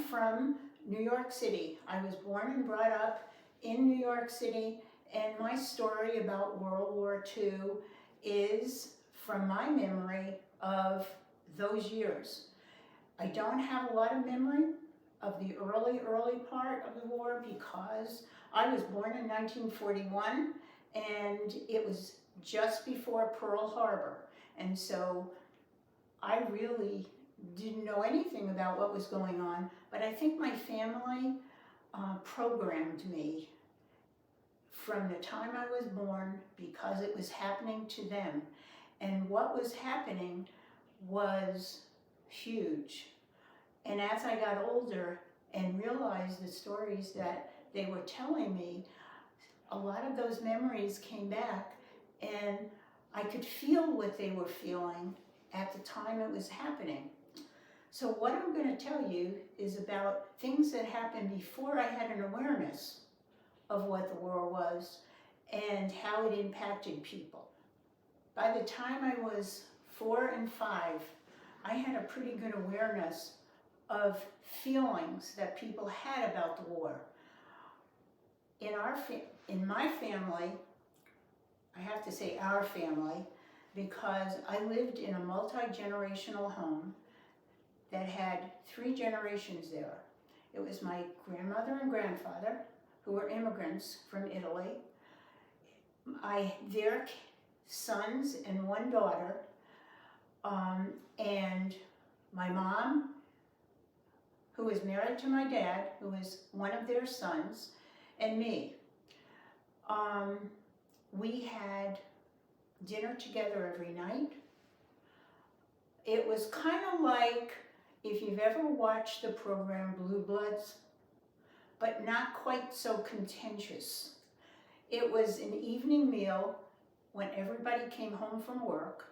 from New York City. I was born and brought up in New York City, and my story about World War II is from my memory of those years. I don't have a lot of memory of the early part of the war because I was born in 1941 and it was just before Pearl Harbor. And so I really didn't know anything about what was going on, but I think my family programmed me from the time I was born because it was happening to them. And what was happening was huge. And as I got older and realized the stories that they were telling me, a lot of those memories came back and I could feel what they were feeling at the time it was happening. So what I'm going to tell you is about things that happened before I had an awareness of what the war was and how it impacted people. By the time I was 4 and 5, I had a pretty good awareness of feelings that people had about the war. In my family, I have to say our family, because I lived in a multi-generational home that had 3 generations there. It was my grandmother and grandfather, who were immigrants from Italy, their sons and 1 daughter, and my mom, who was married to my dad, who was one of their sons, and me. We had dinner together every night. It was kind of like if you've ever watched the program Blue Bloods, but not quite so contentious. It was an evening meal when everybody came home from work,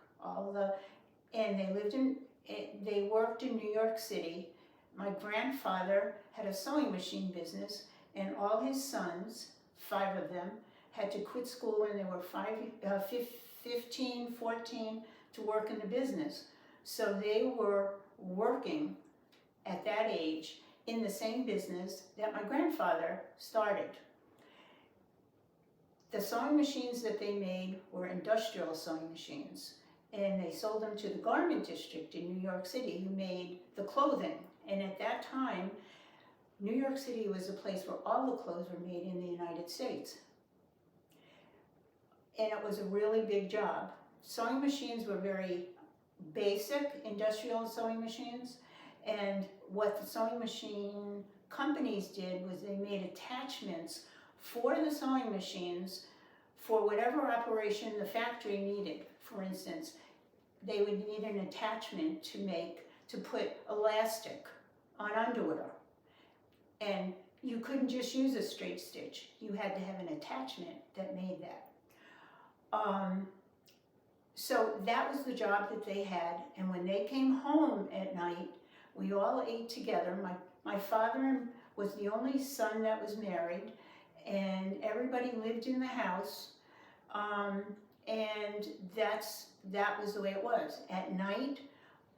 and they worked in New York City. My grandfather had a sewing machine business, and all his sons, 5 of them, had to quit school when they were 15, 14 to work in the business. So they were working at that age in the same business that my grandfather started. The sewing machines that they made were industrial sewing machines, and they sold them to the garment district in New York City, who made the clothing. And at that time, New York City was a place where all the clothes were made in the United States. And it was a really big job. Sewing machines were very basic industrial sewing machines, and what the sewing machine companies did was they made attachments for the sewing machines for whatever operation the factory needed. For instance, they would need an attachment to put elastic on underwear, and you couldn't just use a straight stitch. You had to have an attachment that made that. So that was the job that they had, and when they came home at night, we all ate together. My father was the only son that was married, and everybody lived in the house, and that was the way it was. At night,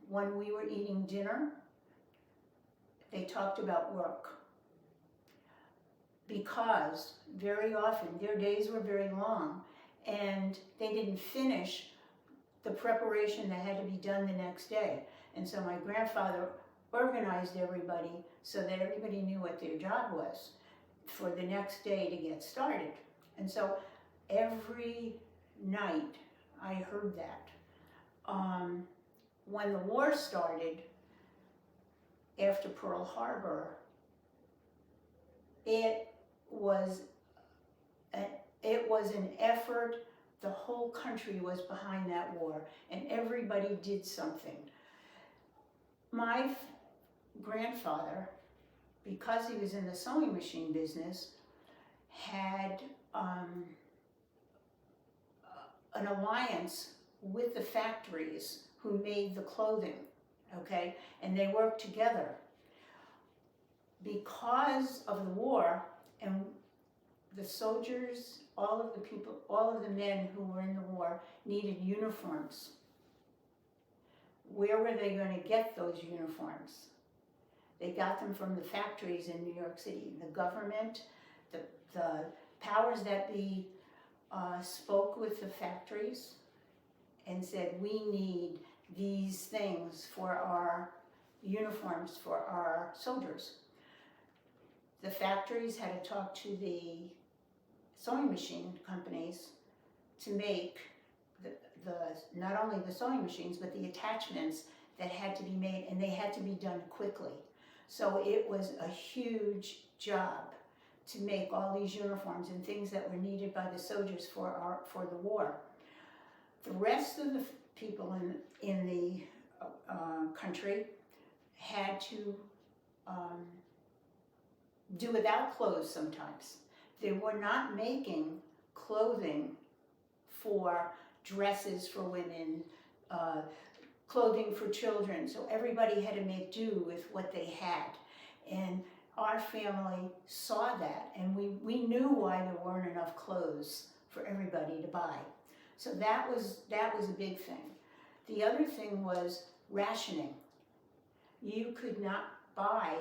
when we were eating dinner, they talked about work, because very often their days were very long, and they didn't finish the preparation that had to be done the next day. And so my grandfather organized everybody so that everybody knew what their job was for the next day to get started. And so every night I heard that. When the war started, after Pearl Harbor, it was an effort. The whole country was behind that war, and everybody did something. My grandfather, because he was in the sewing machine business, had an alliance with the factories who made the clothing, okay? And they worked together. Because of the war, and the soldiers, all of the men who were in the war needed uniforms. Where were they going to get those uniforms? They got them from the factories in New York City. The government, the powers that be spoke with the factories and said, we need these things for our uniforms for our soldiers. The factories had to talk to the sewing machine companies to make not only the sewing machines, but the attachments that had to be made, and they had to be done quickly. So it was a huge job to make all these uniforms and things that were needed by the soldiers for the war. The rest of the people in the country had to do without clothes sometimes. They were not making clothing for dresses for women, clothing for children, so everybody had to make do with what they had. And our family saw that, and we knew why there weren't enough clothes for everybody to buy. So that was a big thing. The other thing was rationing. You could not buy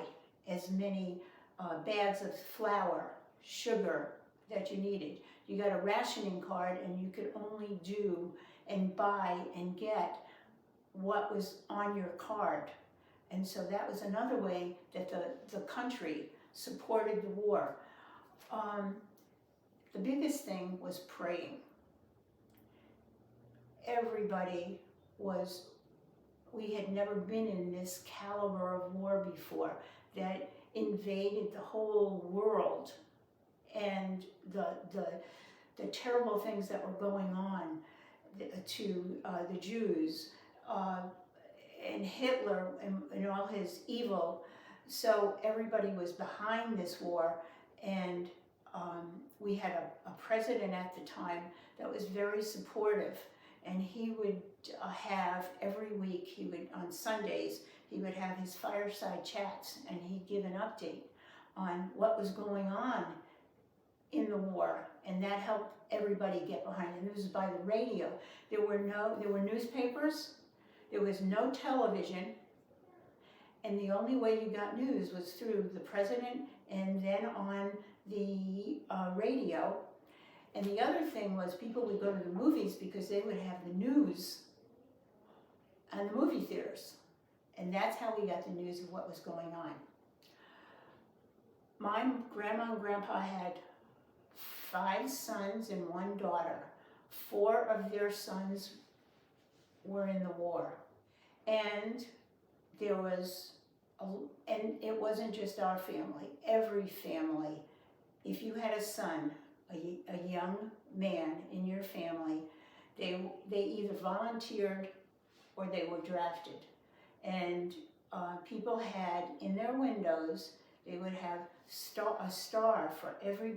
as many bags of flour, sugar that you needed. You got a rationing card, and you could only do and buy and get what was on your card. And so that was another way that the country supported the war. The biggest thing was praying. Everybody we had never been in this caliber of war before that invaded the whole world, and the terrible things that were going on to the Jews, and Hitler and all his evil. So everybody was behind this war, and we had a president at the time that was very supportive, and he would have every week, on Sundays, he would have his fireside chats, and he'd give an update on what was going on in the war, and that helped everybody get behind it. And it was by the radio. There were newspapers, there was no television, and the only way you got news was through the president and then on the radio. And the other thing was people would go to the movies because they would have the news on the movie theaters. And that's how we got the news of what was going on. My grandma and grandpa had 5 sons and 1 daughter. 4 of their sons were in the war. And and it wasn't just our family, every family. If you had a son, a young man in your family, they either volunteered or they were drafted. And people had in their windows, they would have a star for every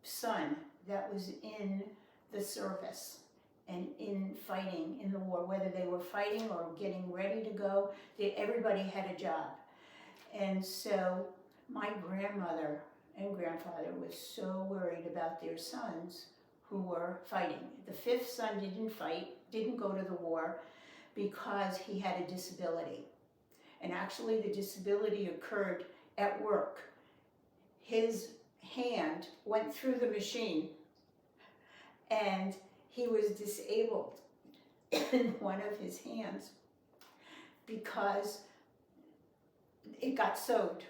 son that was in the service and in fighting in the war, whether they were fighting or getting ready to go. Everybody had a job. And so my grandmother and grandfather was so worried about their sons who were fighting. The 5th son didn't fight, didn't go to the war because he had a disability. And actually the disability occurred at work. His hand went through the machine and he was disabled in one of his hands because it got sewed.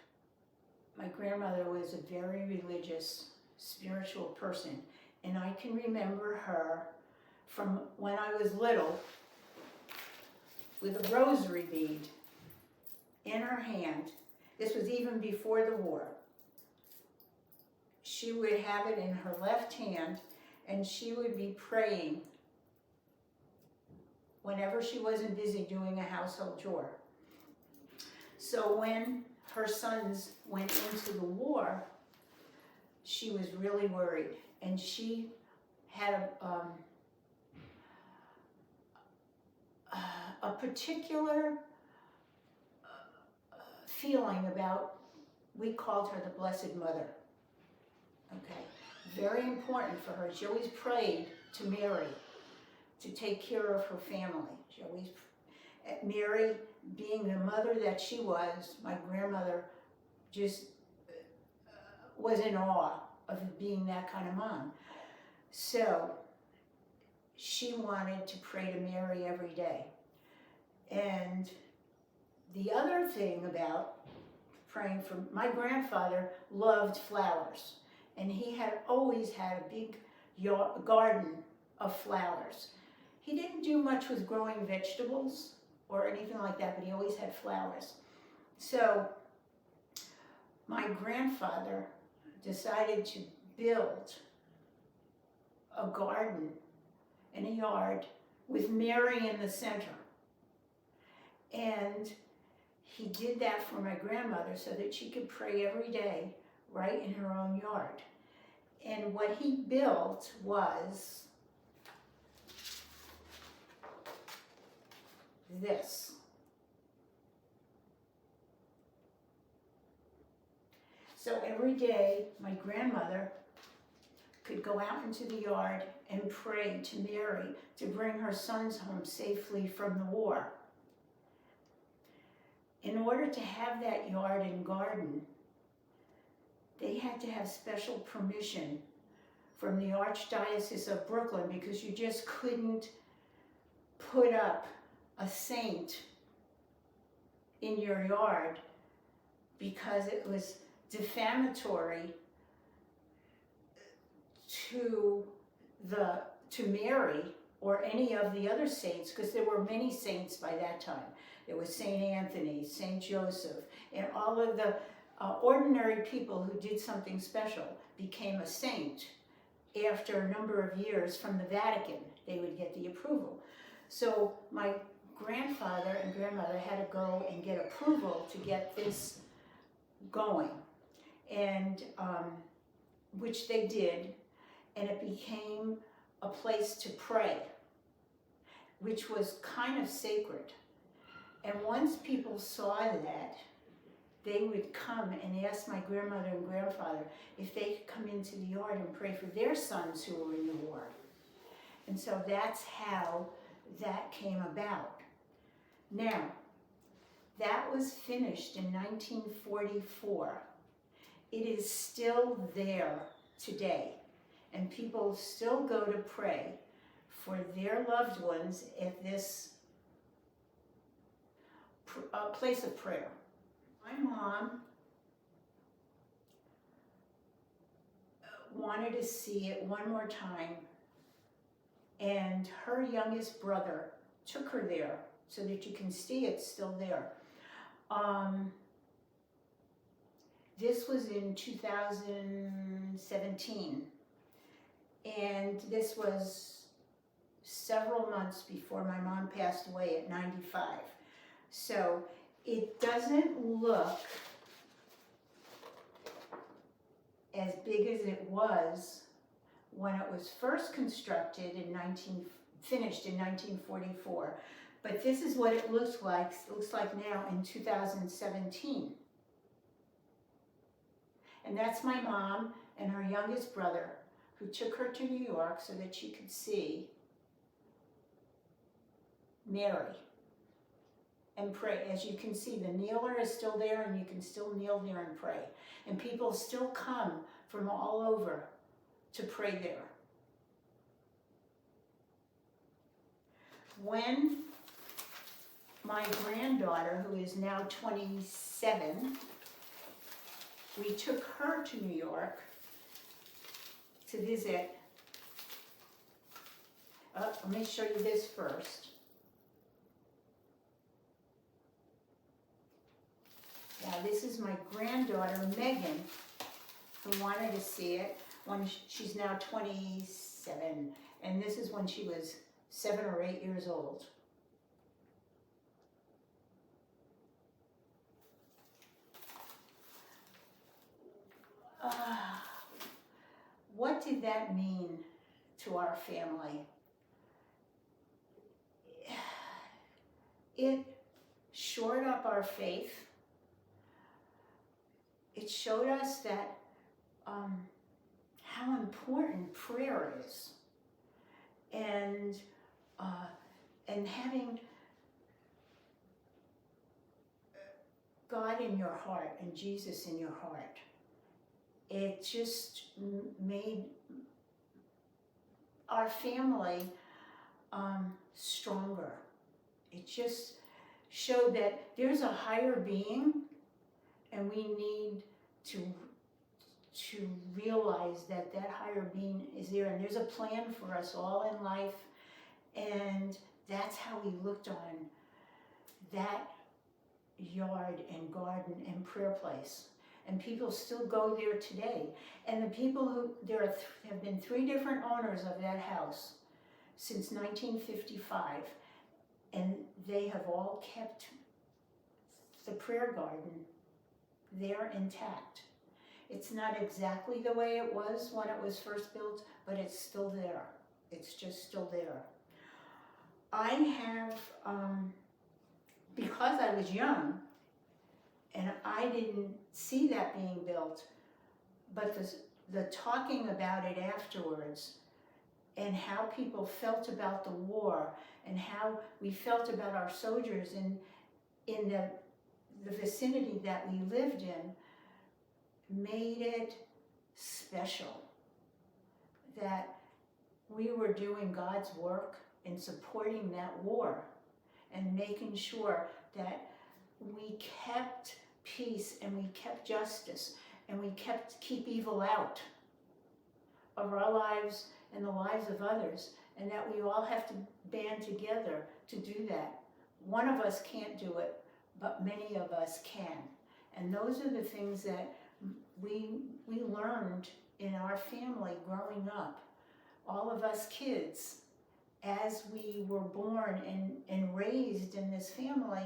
My grandmother was a very religious, spiritual person, and I can remember her from when I was little with a rosary bead in her hand. This was even before the war. She would have it in her left hand, and she would be praying whenever she wasn't busy doing a household chore. So when her sons went into the war, she was really worried, and she had a particular feeling about, we called her the Blessed Mother. Okay, very important for her. She always prayed to Mary to take care of her family. Mary, being the mother that she was, my grandmother just was in awe of being that kind of mom. So she wanted to pray to Mary every day. And the other thing about praying for, my grandfather loved flowers, and he had always had a big garden of flowers. He didn't do much with growing vegetables or anything like that, but he always had flowers. So my grandfather decided to build a garden in a yard with Mary in the center. And he did that for my grandmother so that she could pray every day right in her own yard. And what he built was this. So every day, my grandmother could go out into the yard and pray to Mary to bring her sons home safely from the war. In order to have that yard and garden, they had to have special permission from the Archdiocese of Brooklyn, because you just couldn't put up a saint in your yard because it was defamatory to Mary or any of the other saints, because there were many saints by that time. There was Saint Anthony, Saint Joseph, and all of the ordinary people who did something special became a saint after a number of years from the Vatican. They would get the approval. So my grandfather and grandmother had to go and get approval to get this going, and which they did, and it became a place to pray, which was kind of sacred. And once people saw that, they would come and ask my grandmother and grandfather if they could come into the yard and pray for their sons who were in the war. And so that's how that came about. Now, that was finished in 1944. It is still there today, and people still go to pray for their loved ones at this place of prayer. My mom wanted to see it one more time, and her youngest brother took her there so that you can see it's still there. This was in 2017, and this was several months before my mom passed away at 95. So it doesn't look as big as it was when it was first constructed finished in 1944. But this is what it looks like now in 2017. And that's my mom and her youngest brother, who took her to New York so that she could see Mary and pray. As you can see, the kneeler is still there, and you can still kneel there and pray. And people still come from all over to pray there. When my granddaughter, who is now 27, we took her to New York to visit. Let me show you this first. Now, this is my granddaughter, Megan, who wanted to see it when she's now 27. And this is when she was 7 or 8 years old. What did that mean to our family? It shored up our faith. It showed us that how important prayer is, and having God in your heart and Jesus in your heart. It just made our family stronger. It just showed that there's a higher being, and we need to realize that that higher being is there, and there's a plan for us all in life. And that's how we looked on that yard and garden and prayer place. And people still go there today. And the people who, have been 3 different owners of that house since 1955. And they have all kept the prayer garden there intact. It's not exactly the way it was when it was first built, but it's still there. It's just still there. I have, because I was young, and I didn't see that being built, but the talking about it afterwards, and how people felt about the war, and how we felt about our soldiers in the vicinity that we lived in, made it special. That we were doing God's work in supporting that war and making sure that we kept peace and we kept justice and we keep evil out of our lives and the lives of others, and that we all have to band together to do that. One of us can't do it, but many of us can. And those are the things that we learned in our family growing up. All of us kids, as we were born and raised in this family,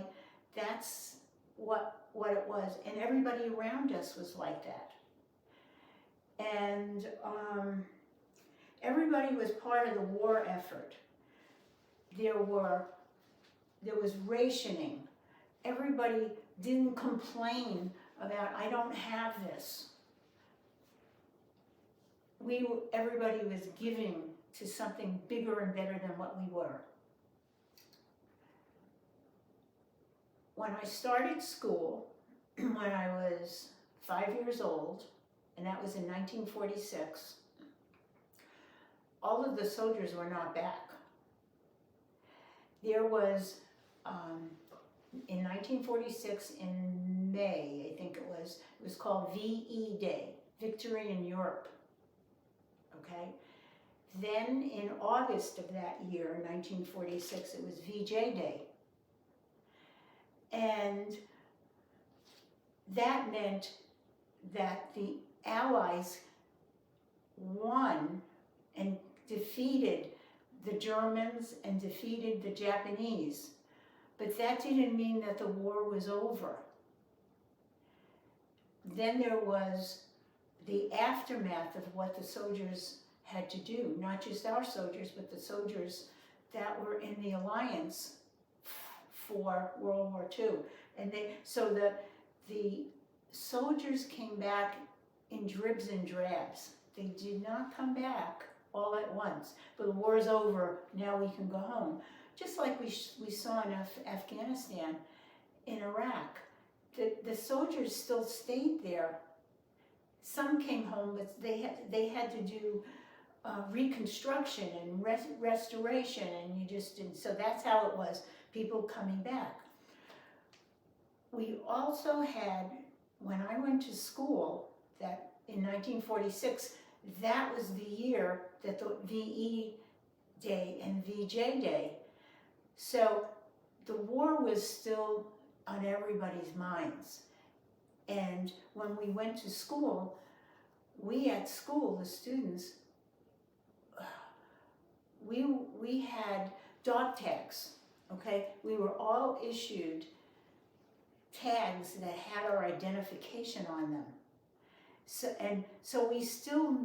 that's what it was. And everybody around us was like that. And everybody was part of the war effort. There was rationing. Everybody didn't complain about, I don't have this. Everybody was giving to something bigger and better than what we were. When I started school, when I was 5 years old, and that was in 1946, all of the soldiers were not back. There was, in 1946, in May, I think it was called VE Day, Victory in Europe, okay? Then in August of that year, 1946, it was VJ Day. And that meant that the Allies won and defeated the Germans and defeated the Japanese. But that didn't mean that the war was over. Then there was the aftermath of what the soldiers had to do, not just our soldiers, but the soldiers that were in the alliance for World War II. And so the soldiers came back in dribs and drabs. They did not come back all at once. But the war is over, now we can go home. Just like we saw in Afghanistan, in Iraq. The soldiers still stayed there. Some came home, but they had to do reconstruction and restoration, and you just didn't. So that's how it was, people coming back. We also had, when I went to school, that in 1946, that was the year that the VE Day and VJ Day. So the war was still on everybody's minds. And when we went to school, the students, we had dog tags, okay? We were all issued tags that had our identification on them. So we still,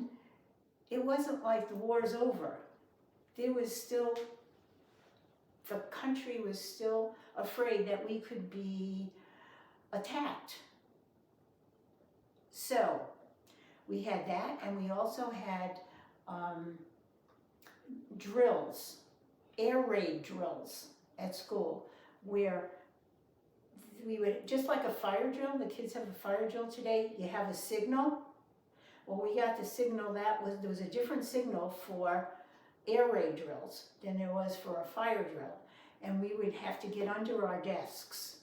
it wasn't like the war's over. There was still, the country was still afraid that we could be attacked. So we had that, and we also had drills, air raid drills at school, where we would, just like a fire drill, the kids have a fire drill today, you have a signal. Well, we got the signal there was a different signal for air raid drills than there was for a fire drill. And we would have to get under our desks.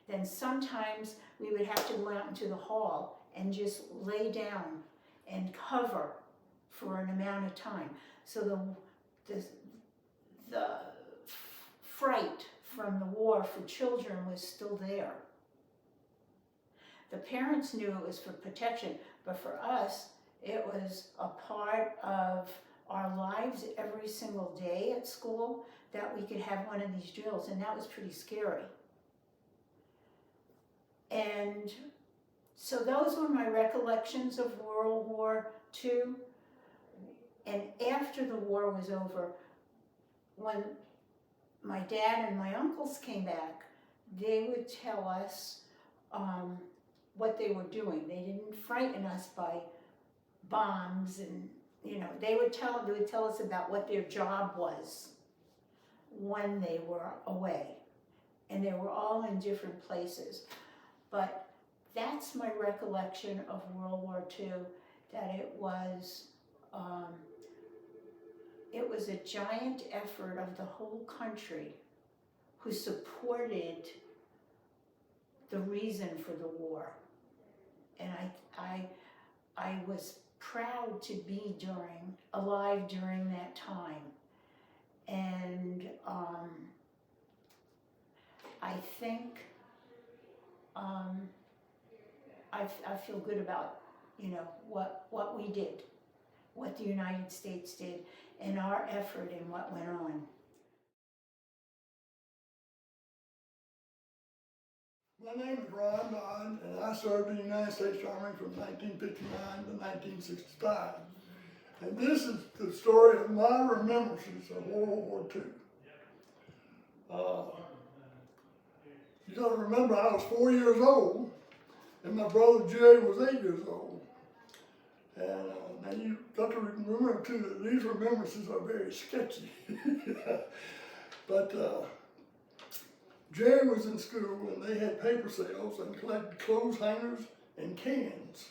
Then sometimes we would have to go out into the hall and just lay down and cover for an amount of time. So the fright from the war for children was still there. The parents knew it was for protection, but for us, it was a part of our lives every single day at school that we could have one of these drills, and that was pretty scary. And so those were my recollections of World War II. And after the war was over, when my dad and my uncles came back, they would tell us what they were doing. They didn't frighten us by bombs, and they would tell us about what their job was when they were away, and they were all in different places. But that's my recollection of World War II. That it was a giant effort of the whole country who supported the reason for the war. And I was proud to be alive during that time. And I think I feel good about what we did, what the United States did, and our effort and what went on. My name is Ron Dodd, and I served in the United States Army from 1959 to 1965. And this is the story of my remembrances of World War II. You got to remember, I was 4 years old, and my brother Jerry was 8 years old. And now you got to remember too that these remembrances are very sketchy. But Jerry was in school, and they had paper sales and collected clothes hangers and cans.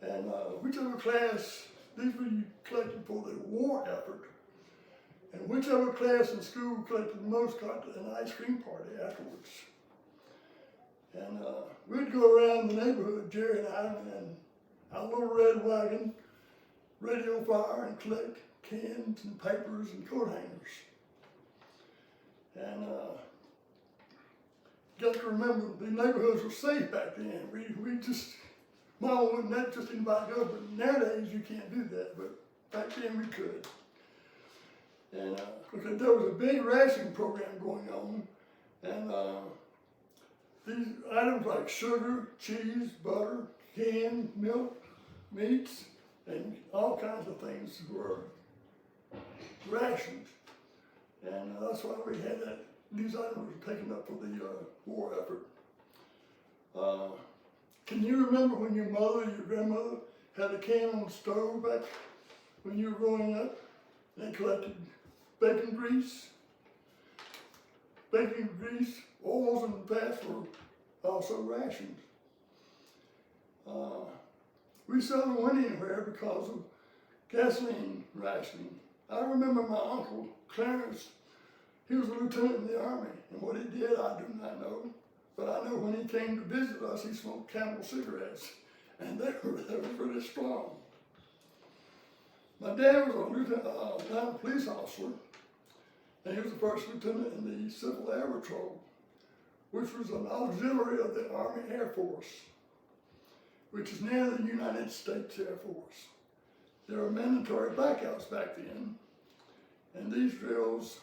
And whichever class, these were collected for the war effort. And whichever class in school collected the most got an ice cream party afterwards. And we'd go around the neighborhood, Jerry and I, and our little red wagon, radio fire, and collect cans and papers and coat hangers. And you got to remember, the neighborhoods were safe back then. We just, Mom wouldn't let just anybody go, but nowadays you can't do that, but back then we could. And because there was a big ration program going on, and these items like sugar, cheese, butter, canned milk, meats, and all kinds of things were rationed. And that's why we had that. These items were taken up for the war effort. Can you remember when your mother, your grandmother, had a can on the stove back when you were growing up? They collected bacon grease. Bacon grease, oils, and fats were also rationed. We seldom went anywhere because of gasoline rationing. I remember my uncle, Clarence. He was a lieutenant in the Army, and what he did, I do not know. But I know when he came to visit us, he smoked Camel cigarettes, and they were really strong. My dad was a lieutenant, police officer, and he was the first lieutenant in the Civil Air Patrol, which was an auxiliary of the Army Air Force, which is now the United States Air Force. There were mandatory blackouts back then, and these drills,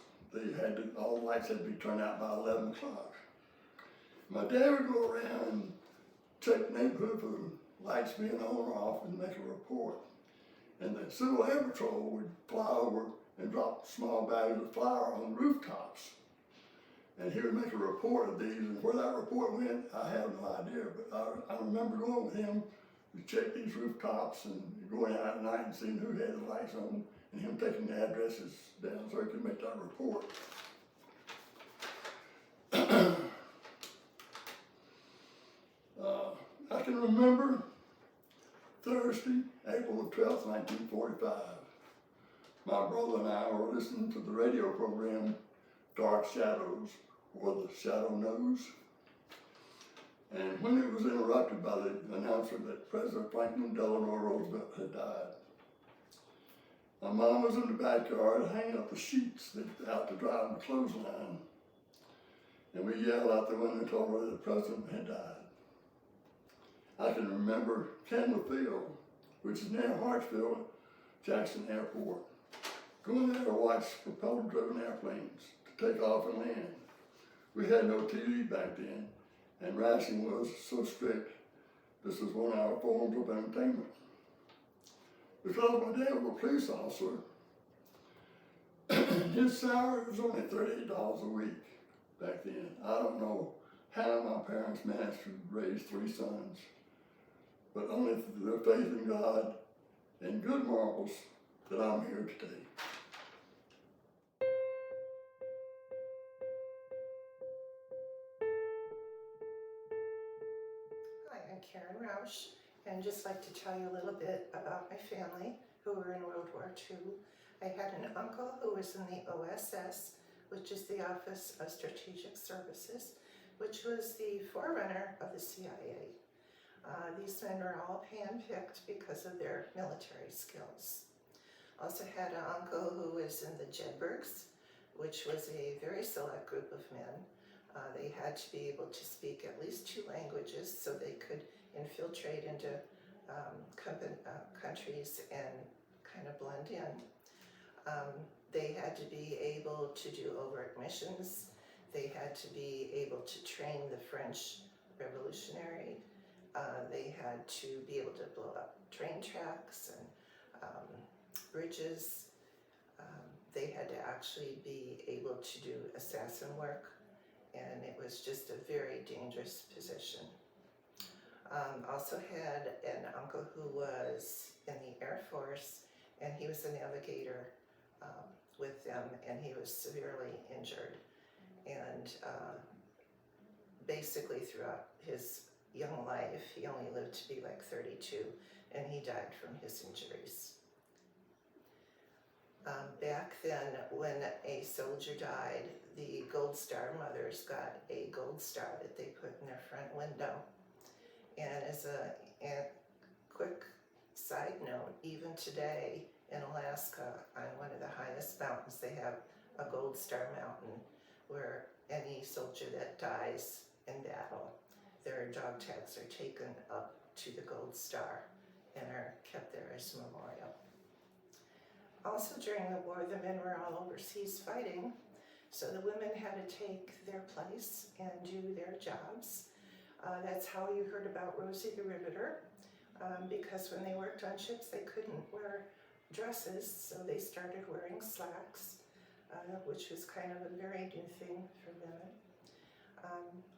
all the lights had to be turned out by 11 o'clock. My dad would go around and check the neighborhood for the lights being on or off and make a report. And the Civil Air Patrol would fly over and drop small bags of flour on rooftops. And he would make a report of these, and where that report went, I have no idea. But I remember going with him to check these rooftops and going out at night and seeing who had the lights on, and him taking the addresses down so he could make that report. can remember Thursday, April the 12th, 1945. My brother and I were listening to the radio program Dark Shadows, or the Shadow Knows. And when it was interrupted by the announcer that President Franklin Delano Roosevelt had died, my mom was in the backyard hanging up the sheets out to dry on the clothesline. And we yelled out the window and told her that the president had died. I can remember Candler Field, which is near Hartsfield, Jackson Airport, going there to watch propeller-driven airplanes to take off and land. We had no TV back then, and rationing was so strict, this was one of our forms of entertainment. Because my dad was a police officer, his salary was only $38 a week back then. I don't know how my parents managed to raise 3 sons, but only through their faith in God and good morals that I'm here today. Hi, I'm Karen Rausch, and just like to tell you a little bit about my family who were in World War II. I had an uncle who was in the OSS, which is the Office of Strategic Services, which was the forerunner of the CIA. These men were all handpicked because of their military skills. Also had an uncle who was in the Jedburghs, which was a very select group of men. They had to be able to speak at least 2 languages so they could infiltrate into countries and kind of blend in. They had to be able to do overt missions. They had to be able to train the French Revolutionary. They had to be able to blow up train tracks and bridges. They had to actually be able to do assassin work, and it was just a very dangerous position. Also had an uncle who was in the Air Force, and he was a navigator with them, and he was severely injured. And basically throughout his young life, he only lived to be like 32, and he died from his injuries. Back then, when a soldier died, the Gold Star mothers got a gold star that they put in their front window. And as a quick side note, even today in Alaska, on one of the highest mountains, they have a Gold Star mountain where any soldier that dies in battle, their dog tags are taken up to the Gold Star and are kept there as a memorial. Also during the war, the men were all overseas fighting, so the women had to take their place and do their jobs. That's how you heard about Rosie the Riveter, because when they worked on ships, they couldn't wear dresses, so they started wearing slacks, which was kind of a very new thing for women.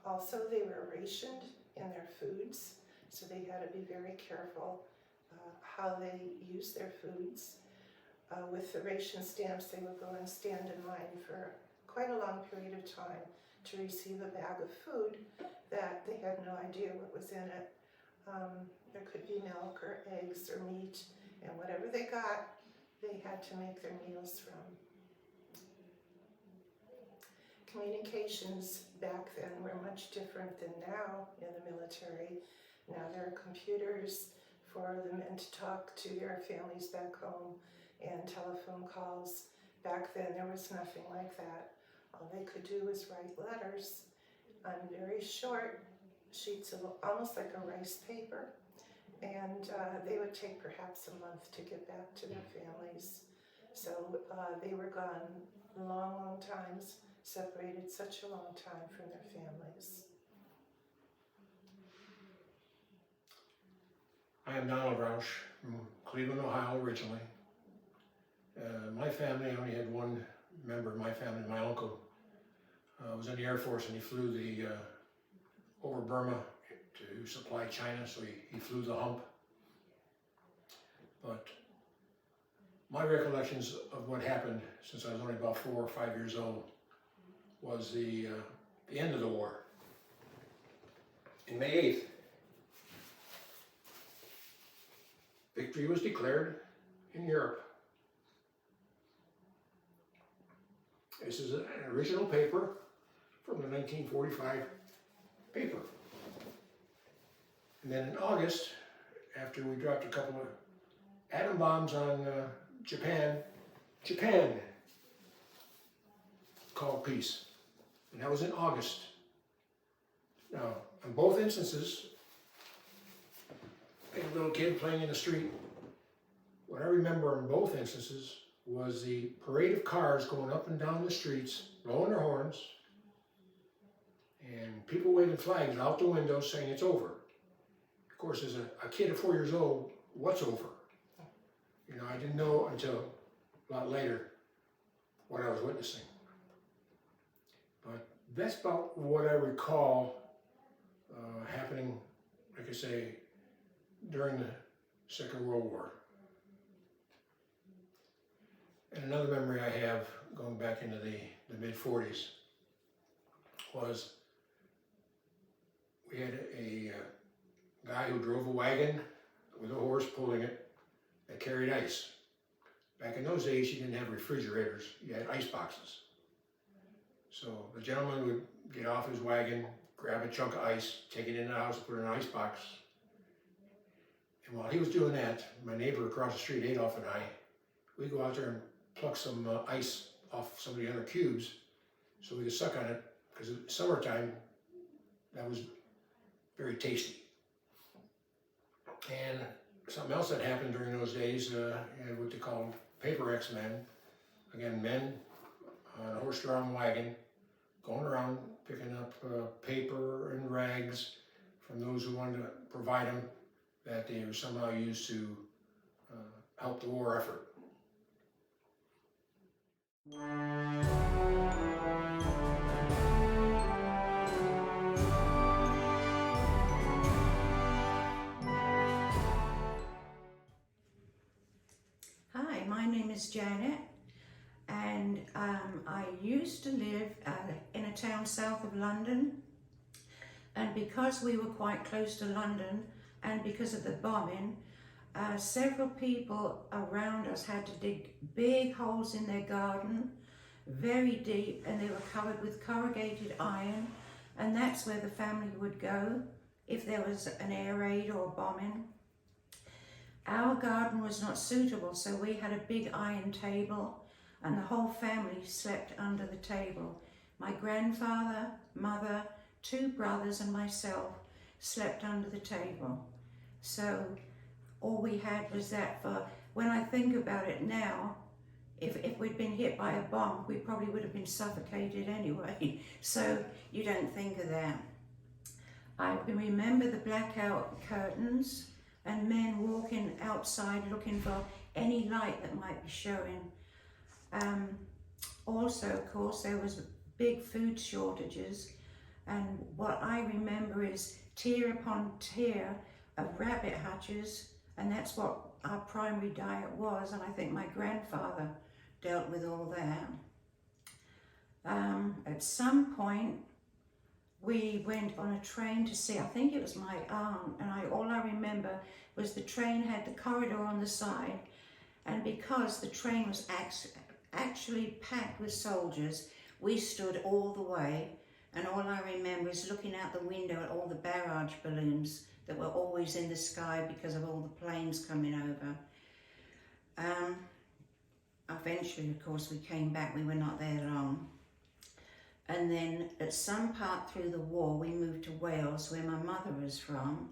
Also, they were rationed in their foods, so they had to be very careful how they used their foods. With the ration stamps, they would go and stand in line for quite a long period of time to receive a bag of food that they had no idea what was in it. There could be milk or eggs or meat, and whatever they got, they had to make their meals from. Communications back then were much different than now in the military. Now there are computers for the men to talk to their families back home and telephone calls. Back then there was nothing like that. All they could do was write letters on very short sheets of almost like a rice paper, and they would take perhaps a month to get back to their families. So they were gone long times, separated such a long time from their families. I am Donald Rausch from Cleveland, Ohio originally. My family, I only had one member of my family, my uncle, was in the Air Force, and he flew over Burma to supply China, so he flew the hump. But my recollections of what happened since I was only about 4 or 5 years old was the end of the war. In May 8th, victory was declared in Europe. This is an original paper from the 1945 paper. And then in August, after we dropped a couple of atom bombs on Japan called peace. And that was in August. Now, in both instances, I had a little kid playing in the street. What I remember in both instances was the parade of cars going up and down the streets, blowing their horns, and people waving flags out the windows saying it's over. Of course, as a kid of 4 years old, what's over? You know, I didn't know until a lot later what I was witnessing. But that's about what I recall happening, like I say, during the Second World War. And another memory I have going back into the mid-40s was we had a guy who drove a wagon with a horse pulling it that carried ice. Back in those days, you didn't have refrigerators, you had ice boxes. So the gentleman would get off his wagon, grab a chunk of ice, take it in the house, put it in an ice box. And while he was doing that, my neighbor across the street, Adolph, and I, we'd go out there and pluck some ice off some of the other cubes so we could suck on it, because in summertime, that was very tasty. And something else that happened during those days, you had what they called paper X-men. Again, men on a horse-drawn wagon, going around picking up paper and rags from those who wanted to provide them, that they were somehow used to help the war effort. Hi, my name is Janet, and I used to live in a town south of London, and because we were quite close to London and because of the bombing, several people around us had to dig big holes in their garden, very deep, and they were covered with corrugated iron, and that's where the family would go if there was an air raid or bombing. Our garden was not suitable, so we had a big iron table and the whole family slept under the table. My grandfather, mother, 2 brothers and myself slept under the table. So all we had was that. When I think about it now, if we'd been hit by a bomb, we probably would have been suffocated anyway. So you don't think of that. I can remember the blackout curtains and men walking outside looking for any light that might be showing. Also, of course, there was big food shortages, and what I remember is tier upon tier of rabbit hutches, and that's what our primary diet was, and I think my grandfather dealt with all that. At some point, we went on a train to see, I think it was my aunt, and all I remember was the train had the corridor on the side, and because the train was actually packed with soldiers, we stood all the way, and all I remember is looking out the window at all the barrage balloons that were always in the sky because of all the planes coming over. Eventually, of course, we came back. We were not there long. And then at some part through the war, we moved to Wales, where my mother was from.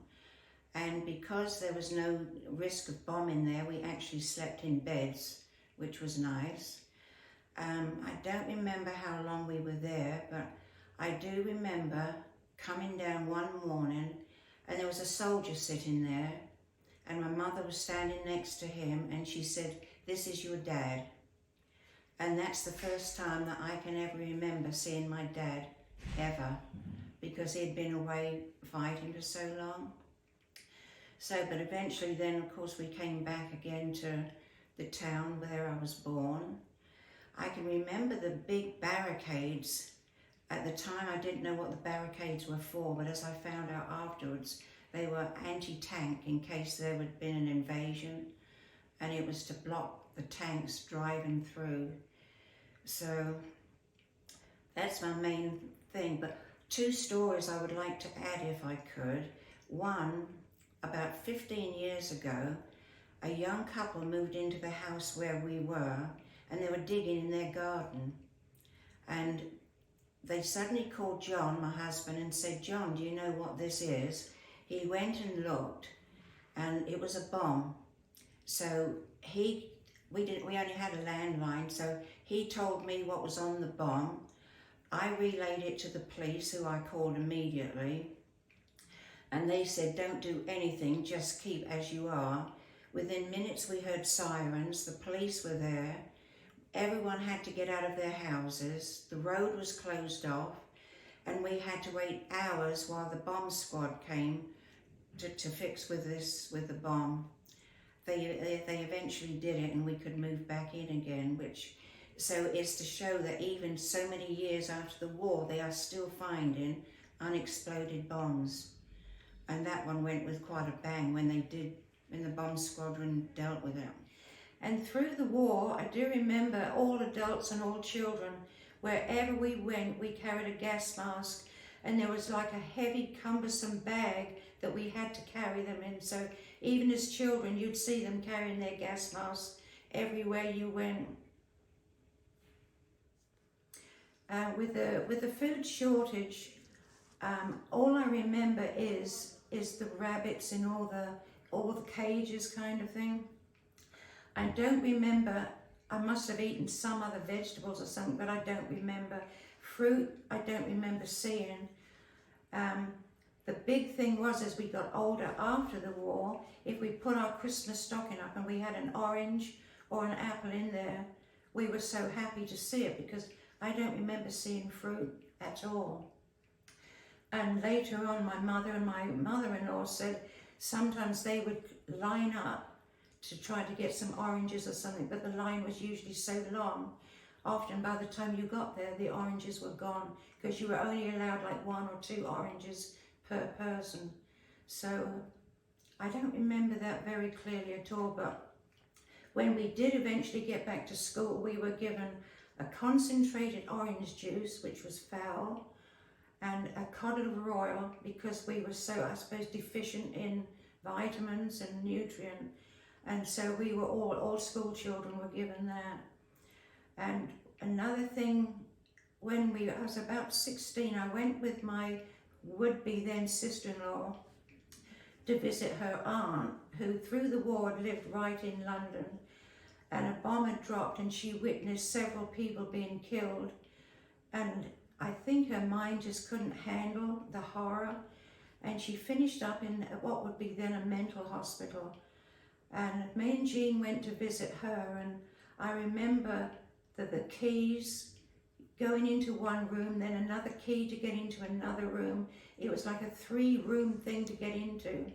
And because there was no risk of bombing there, we actually slept in beds, which was nice. I don't remember how long we were there, but I do remember coming down one morning and there was a soldier sitting there, and my mother was standing next to him, and she said, "This is your dad." And that's the first time that I can ever remember seeing my dad, ever, because he'd been away fighting for so long. So, but eventually then, of course, we came back again to the town where I was born. I can remember the big barricades. At the time, I didn't know what the barricades were for, but as I found out afterwards, They were anti-tank in case there had been an invasion, and it was to block the tanks driving through. So that's my main thing. But 2 stories I would like to add if I could. One, about 15 years ago, a young couple moved into the house where we were, and they were digging in their garden. And they suddenly called John, my husband, and said, "John, do you know what this is?" He went and looked, and it was a bomb. So we only had a landline, so he told me what was on the bomb. I relayed it to the police, who I called immediately, and they said, "Don't do anything, just keep as you are." Within minutes we heard sirens, the police were there, everyone had to get out of their houses, the road was closed off, and we had to wait hours while the bomb squad came to fix with the bomb. They eventually did it, and we could move back in again, so it's to show that even so many years after the war, they are still finding unexploded bombs. And that one went with quite a bang when the bomb squadron dealt with it. And through the war, I do remember all adults and all children, wherever we went, we carried a gas mask, and there was like a heavy, cumbersome bag that we had to carry them in. So even as children, you'd see them carrying their gas masks everywhere you went. With the food shortage, all I remember is the rabbits in all the cages kind of thing. I don't remember, I must have eaten some other vegetables or something, but I don't remember. Fruit, I don't remember seeing. The big thing was, as we got older after the war, if we put our Christmas stocking up and we had an orange or an apple in there, we were so happy to see it, because I don't remember seeing fruit at all. And later on, my mother and my mother-in-law said sometimes they would line up to try to get some oranges or something, but the line was usually so long. Often by the time you got there, the oranges were gone, because you were only allowed like 1 or 2 oranges per person. So I don't remember that very clearly at all, but when we did eventually get back to school, we were given a concentrated orange juice, which was foul, and a cod liver oil, because we were so, I suppose, deficient in vitamins and nutrient. And so we were all school children were given that. And another thing, when I was about 16, I went with my would-be then sister-in-law to visit her aunt, who through the war had lived right in London, and a bomb had dropped and she witnessed several people being killed. And I think her mind just couldn't handle the horror, and she finished up in what would be then a mental hospital. And me and Jean went to visit her, and I remember that the keys going into one room, then another key to get into another room. It was like a 3-room thing to get into.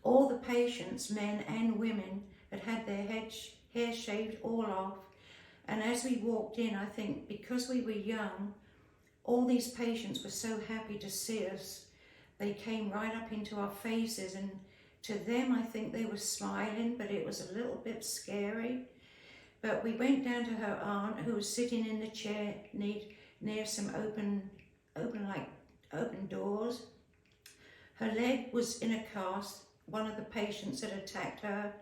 All the patients, men and women, had their hair shaved all off. And as we walked in, I think because we were young, all these patients were so happy to see us. They came right up into our faces, and to them, I think they were smiling, but it was a little bit scary. But we went down to her aunt, who was sitting in the chair near some open doors. Her leg was in a cast. One of the patients had attacked her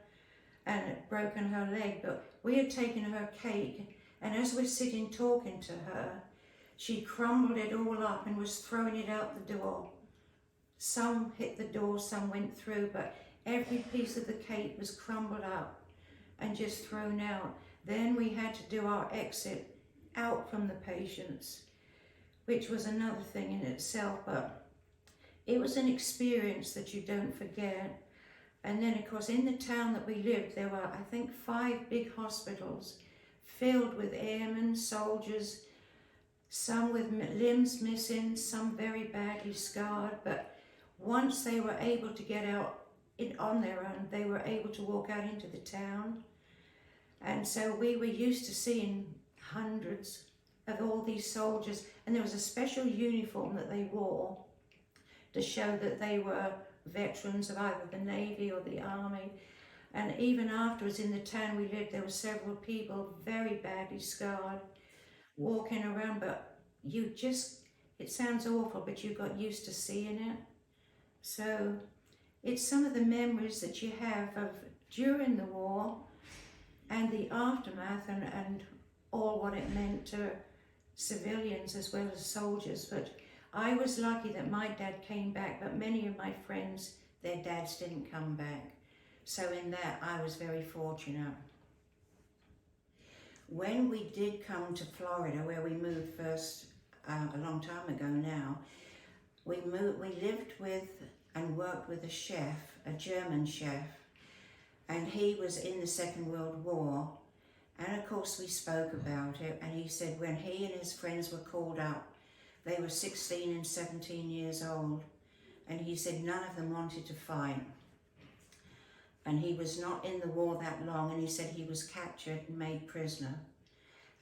and had broken her leg, but we had taken her cake, and as we're sitting talking to her, she crumbled it all up and was throwing it out the door. Some hit the door, some went through, but every piece of the cake was crumbled up and just thrown out. Then we had to do our exit out from the patients, which was another thing in itself, but it was an experience that you don't forget. And then, of course, in the town that we lived, there were, I think, 5 big hospitals filled with airmen, soldiers, some with limbs missing, some very badly scarred, but once they were able to get out on their own, they were able to walk out into the town. And so we were used to seeing hundreds of all these soldiers, and there was a special uniform that they wore to show that they were veterans of either the Navy or the Army. And even afterwards in the town we lived, there were several people very badly scarred walking around, but you just, it sounds awful, but you got used to seeing it. So it's some of the memories that you have of during the war and the aftermath and all what it meant to civilians as well as soldiers. But I was lucky that my dad came back, but many of my friends, their dads didn't come back. So in that, I was very fortunate. When we did come to Florida, where we moved first a long time ago now, we lived with and worked with a chef, a German chef, and he was in the Second World War. And of course we spoke about it, and he said when he and his friends were called up, they were 16 and 17 years old, and he said none of them wanted to fight. And he was not in the war that long, and he said he was captured and made prisoner.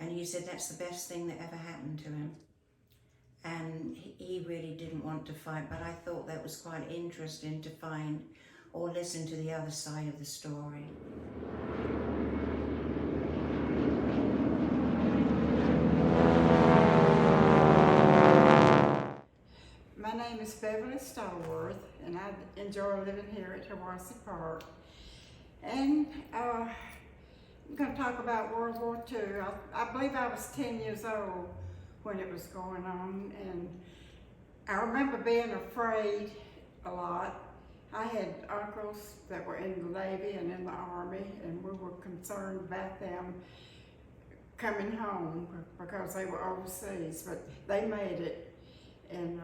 And he said that's the best thing that ever happened to him. And he really didn't want to fight, but I thought that was quite interesting to find or listen to the other side of the story. My name is Beverly Stallworth, and I enjoy living here at Hiawassee Park. And I'm going to talk about World War II. I believe I was 10 years old when it was going on, and I remember being afraid a lot. I had uncles that were in the Navy and in the Army, and we were concerned about them coming home because they were overseas, but they made it. And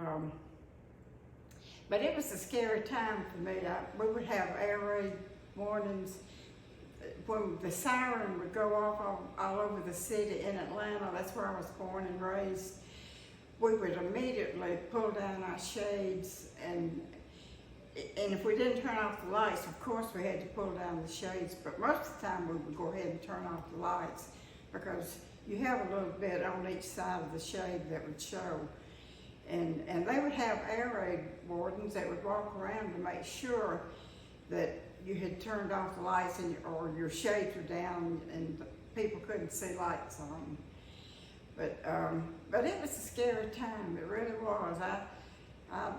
but it was a scary time for me. We would have air raid warnings. When the siren would go off all over the city in Atlanta, that's where I was born and raised, we would immediately pull down our shades, and if we didn't turn off the lights, of course we had to pull down the shades, but most of the time we would go ahead and turn off the lights because you have a little bit on each side of the shade that would show. And they would have air raid wardens that would walk around to make sure that you had turned off the lights or your shades were down and people couldn't see lights on. But it was a scary time. It really was. I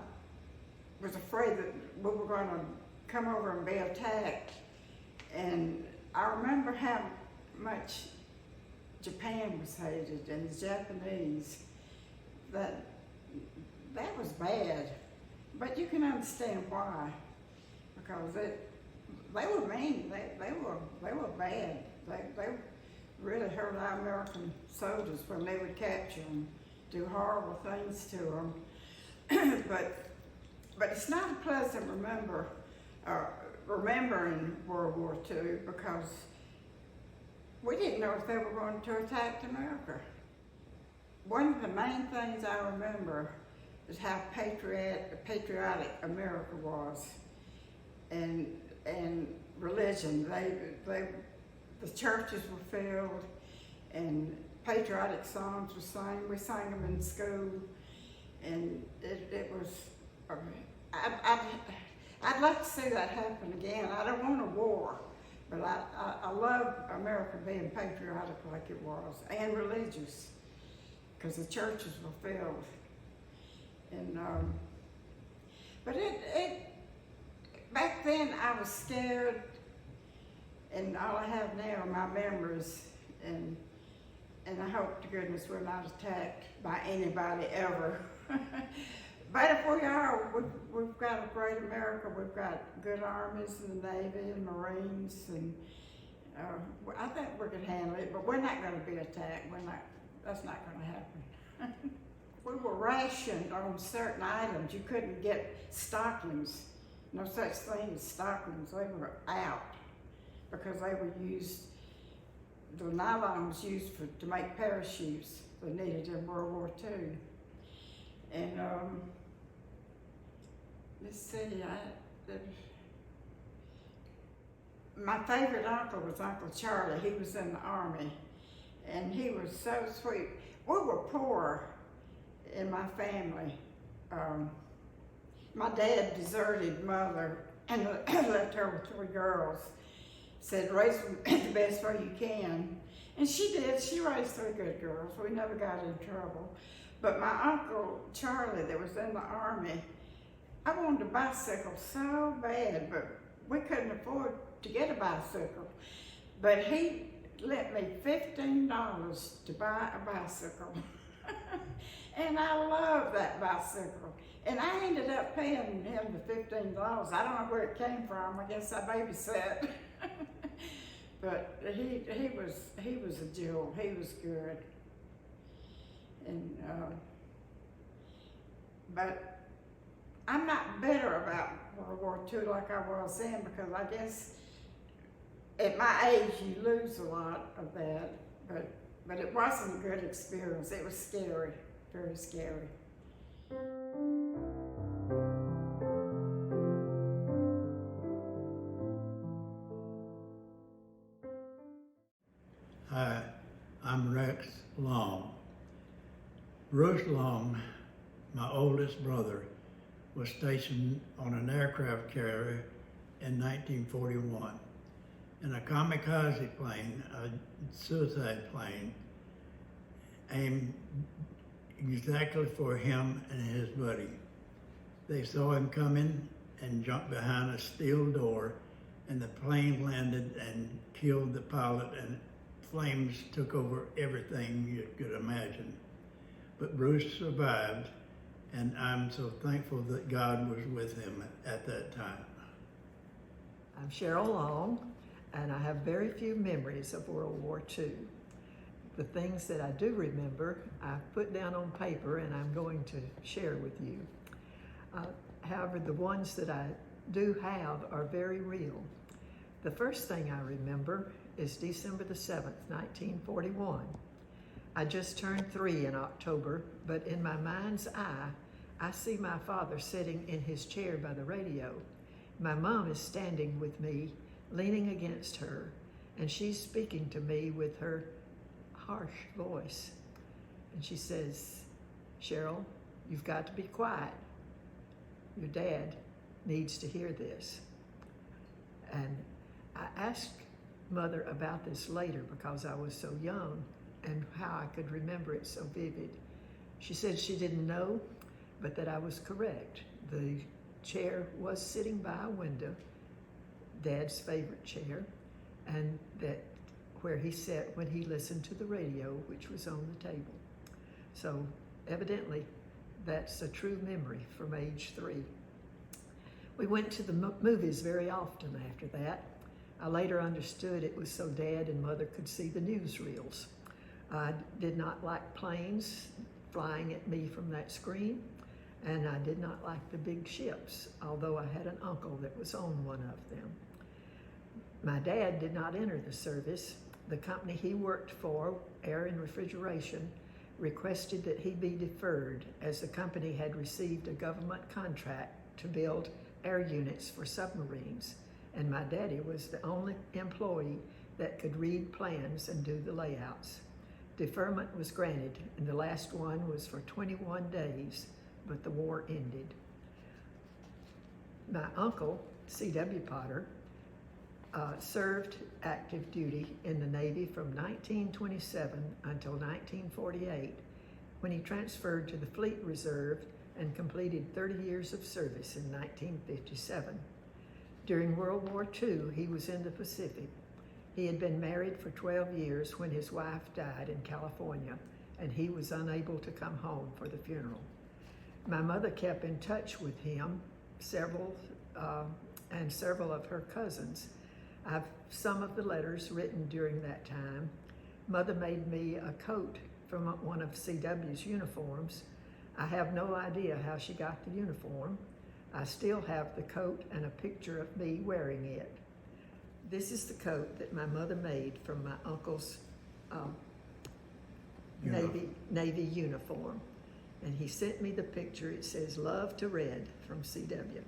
was afraid that we were going to come over and be attacked. And I remember how much Japan was hated and the Japanese. That was bad, but you can understand why, because they were mean. They were bad. They really hurt our American soldiers when they would capture them, do horrible things to them. But it's not a pleasant remembering World War II, because we didn't know if they were going to attack America. One of the main things I remember is how patriotic America was, and religion. The churches were filled, and patriotic songs were sung. We sang them in school, and it was. I'd like to see that happen again. I don't want a war, but I love America being patriotic like it was, and religious, because the churches were filled. And but back then I was scared, and all I have now are my memories, and I hope to goodness we're not attacked by anybody ever. But if we are, we've got a great America. We've got good armies and the Navy and Marines, and I think we can handle it, but we're not going to be attacked. That's not going to happen. We were rationed on certain items. You couldn't get stockings. No such thing as stockings. They were out because they were used, the nylon was used to make parachutes they needed in World War II. And let's see, my favorite uncle was Uncle Charlie. He was in the Army, and he was so sweet. We were poor in my family. my dad deserted mother and left her with 3 girls. Said, raise them the best way you can. And she did. She raised 3 good girls. We never got in trouble. But my Uncle Charlie that was in the Army, I wanted a bicycle so bad, but we couldn't afford to get a bicycle. But he lent me $15 to buy a bicycle. And I love that bicycle. And I ended up paying him the $15. I don't know where it came from. I guess I babysat. But he was a jewel. He was good. And but I'm not bitter about World War II like I was then, because I guess at my age you lose a lot of that. But it wasn't a good experience. It was scary, very scary. Hi, I'm Rex Long. Bruce Long, my oldest brother, was stationed on an aircraft carrier in 1941. And a kamikaze plane, a suicide plane, aimed exactly for him and his buddy. They saw him coming and jumped behind a steel door, and the plane landed and killed the pilot, and flames took over everything you could imagine. But Bruce survived, and I'm so thankful that God was with him at that time. I'm Cheryl Long, and I have very few memories of World War II. The things that I do remember, I've put down on paper and I'm going to share with you. However, the ones that I do have are very real. The first thing I remember is December the 7th, 1941. I just turned 3 in October, but in my mind's eye, I see my father sitting in his chair by the radio. My mom is standing with me, leaning against her, and she's speaking to me with her harsh voice. And she says, Cheryl, you've got to be quiet. Your dad needs to hear this. And I asked Mother about this later because I was so young and how I could remember it so vivid. She said she didn't know, but that I was correct. The chair was sitting by a window, Dad's favorite chair, and that where he sat when he listened to the radio, which was on the table. So evidently, that's a true memory from age 3. We went to the movies very often after that. I later understood it was so Dad and Mother could see the newsreels. I did not like planes flying at me from that screen, and I did not like the big ships, although I had an uncle that was on one of them. My dad did not enter the service. The company he worked for, Air and Refrigeration, requested that he be deferred as the company had received a government contract to build air units for submarines, and my daddy was the only employee that could read plans and do the layouts. Deferment was granted, and the last one was for 21 days, but the war ended. My uncle, C.W. Potter, served active duty in the Navy from 1927 until 1948, when he transferred to the Fleet Reserve and completed 30 years of service in 1957. During World War II, he was in the Pacific. He had been married for 12 years when his wife died in California, and he was unable to come home for the funeral. My mother kept in touch with him, several of her cousins. I've some of the letters written during that time. Mother made me a coat from one of CW's uniforms. I have no idea how she got the uniform. I still have the coat and a picture of me wearing it. This is the coat that my mother made from my uncle's Navy uniform. And he sent me the picture. It says, "Love to Red" from CW.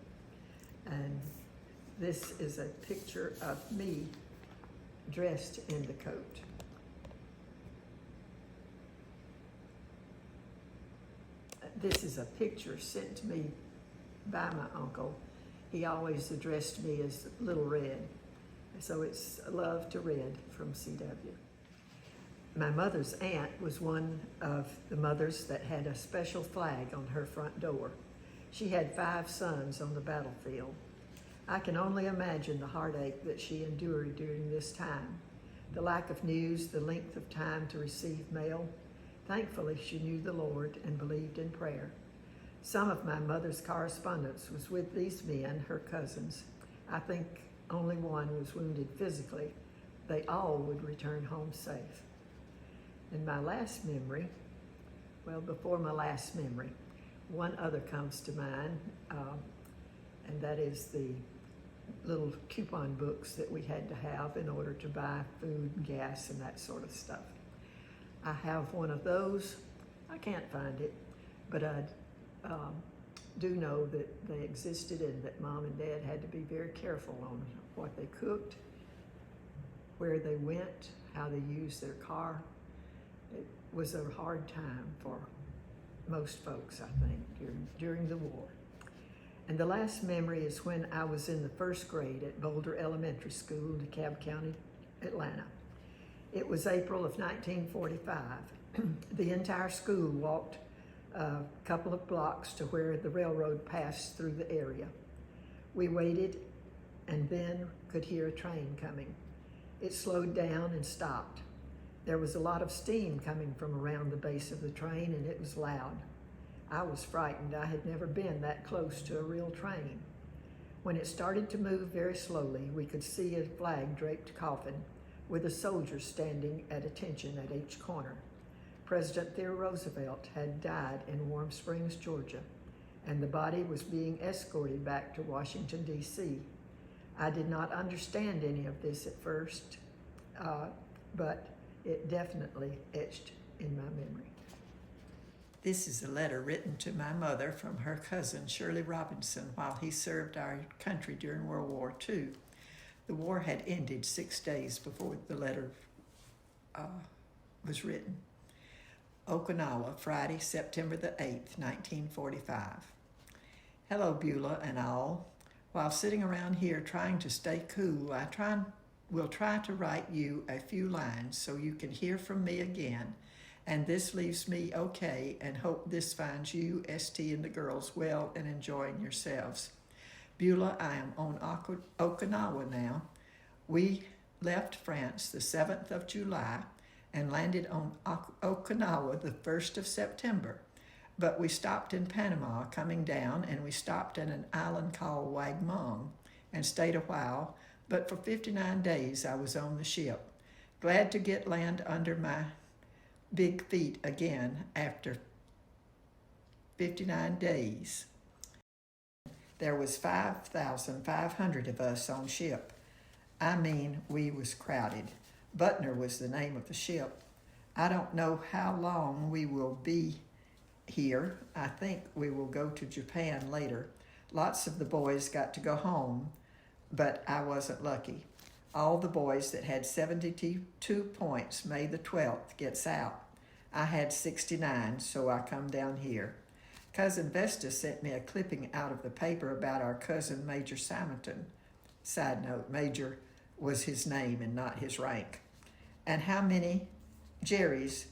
And this is a picture of me dressed in the coat. This is a picture sent to me by my uncle, he always addressed me as Little Red. So it's love to Red from CW. My mother's aunt was one of the mothers that had a special flag on her front door. She had 5 sons on the battlefield. I can only imagine the heartache that she endured during this time. The lack of news, the length of time to receive mail. Thankfully, she knew the Lord and believed in prayer. Some of my mother's correspondence was with these men, her cousins. I think only one was wounded physically. They all would return home safe. And my last memory, well, before my last memory, one other comes to mind, and that is the little coupon books that we had to have in order to buy food and gas and that sort of stuff. I have one of those. I can't find it, but I do know that they existed and that Mom and Dad had to be very careful on what they cooked, where they went, how they used their car. It was a hard time for most folks, I think, during the war. And the last memory is when I was in the 1st grade at Boulder Elementary School in DeKalb County, Atlanta. It was April of 1945. The entire school walked a couple of blocks to where the railroad passed through the area. We waited and then could hear a train coming. It slowed down and stopped. There was a lot of steam coming from around the base of the train, and it was loud. I was frightened. I had never been that close to a real train. When it started to move very slowly, we could see a flag-draped coffin with a soldier standing at attention at each corner. President Theodore Roosevelt had died in Warm Springs, Georgia, and the body was being escorted back to Washington, D.C. I did not understand any of this at first, but it definitely etched in my memory. This is a letter written to my mother from her cousin, Shirley Robinson, while he served our country during World War II. The war had ended 6 days before the letter was written. Okinawa, Friday, September the 8th, 1945. Hello, Beulah and all. While sitting around here trying to stay cool, will try to write you a few lines so you can hear from me again. And this leaves me okay, and hope this finds you, ST, and the girls well and enjoying yourselves. Beulah, I am on Okinawa now. We left France the 7th of July and landed on Okinawa the 1st of September. But we stopped in Panama coming down, and we stopped at an island called Wagmong and stayed a while, but for 59 days I was on the ship. Glad to get land under my big feet again after 59 days. There was 5,500 of us on ship. I mean, we was crowded. Butner was the name of the ship. I don't know how long we will be here. I think we will go to Japan later. Lots of the boys got to go home, but I wasn't lucky. All the boys that had 72 points May the 12th gets out. I had 69, so I come down here. Cousin Vesta sent me a clipping out of the paper about our cousin Major Simonton. Side note, Major was his name and not his rank. And how many Jerrys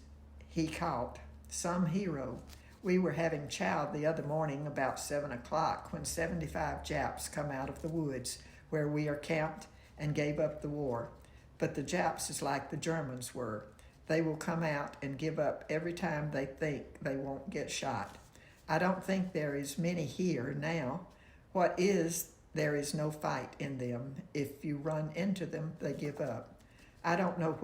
he caught. Some hero. We were having chow the other morning about 7 o'clock when 75 Japs come out of the woods where we are camped and gave up the war. But the Japs is like the Germans were. They will come out and give up every time they think they won't get shot. I don't think there is many here now. What is, there is no fight in them. If you run into them, they give up. I don't know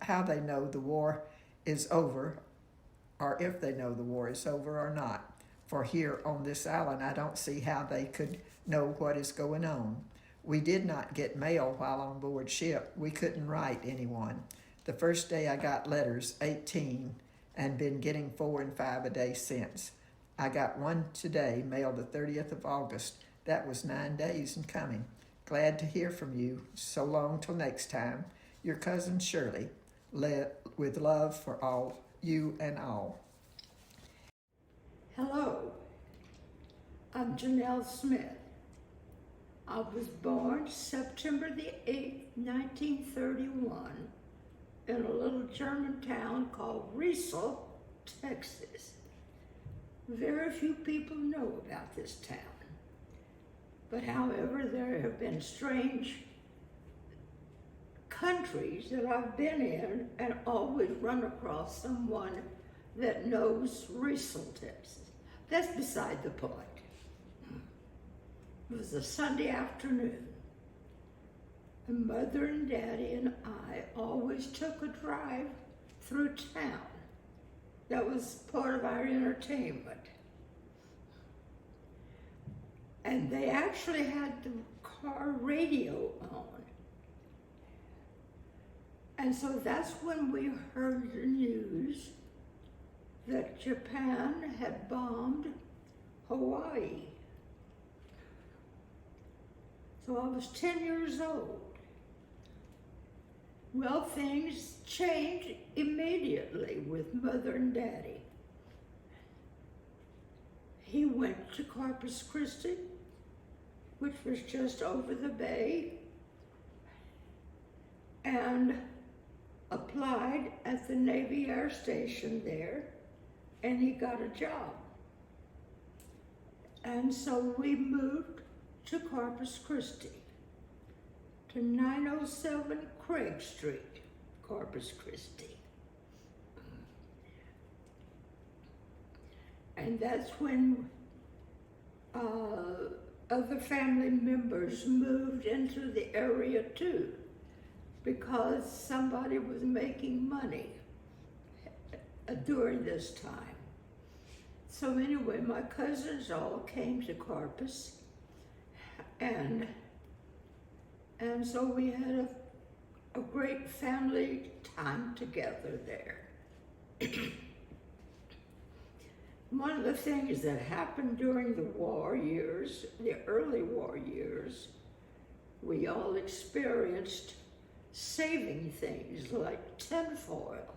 how they know the war is over, or if they know the war is over or not. For here on this island, I don't see how they could know what is going on. We did not get mail while on board ship. We couldn't write anyone. The first day I got letters, 18, and been getting 4 and 5 a day since. I got one today, mailed the 30th of August. That was 9 days in coming. Glad to hear from you. So long till next time. Your cousin Shirley, with love for all you and all. Hello. I'm Janelle Smith. I was born September the 8th, 1931, in a little German town called Riesel, Texas. Very few people know about this town. But however, there have been strange countries that I've been in and always run across someone that knows Riesel, Texas. That's beside the point. It was a Sunday afternoon, and Mother and Daddy and I always took a drive through town. That was part of our entertainment. And they actually had the car radio on. And so that's when we heard the news that Japan had bombed Hawaii. So I was 10 years old. Well, things changed immediately with Mother and Daddy. He went to Corpus Christi, which was just over the bay, and applied at the Navy Air Station there, and he got a job. And so we moved to Corpus Christi, to 907 Craig Street, Corpus Christi. And that's when other family members moved into the area too, because somebody was making money during this time. So anyway, my cousins all came to Corpus, and so we had a great family time together there. One of the things that happened during the war years, the early war years, we all experienced saving things like tinfoil.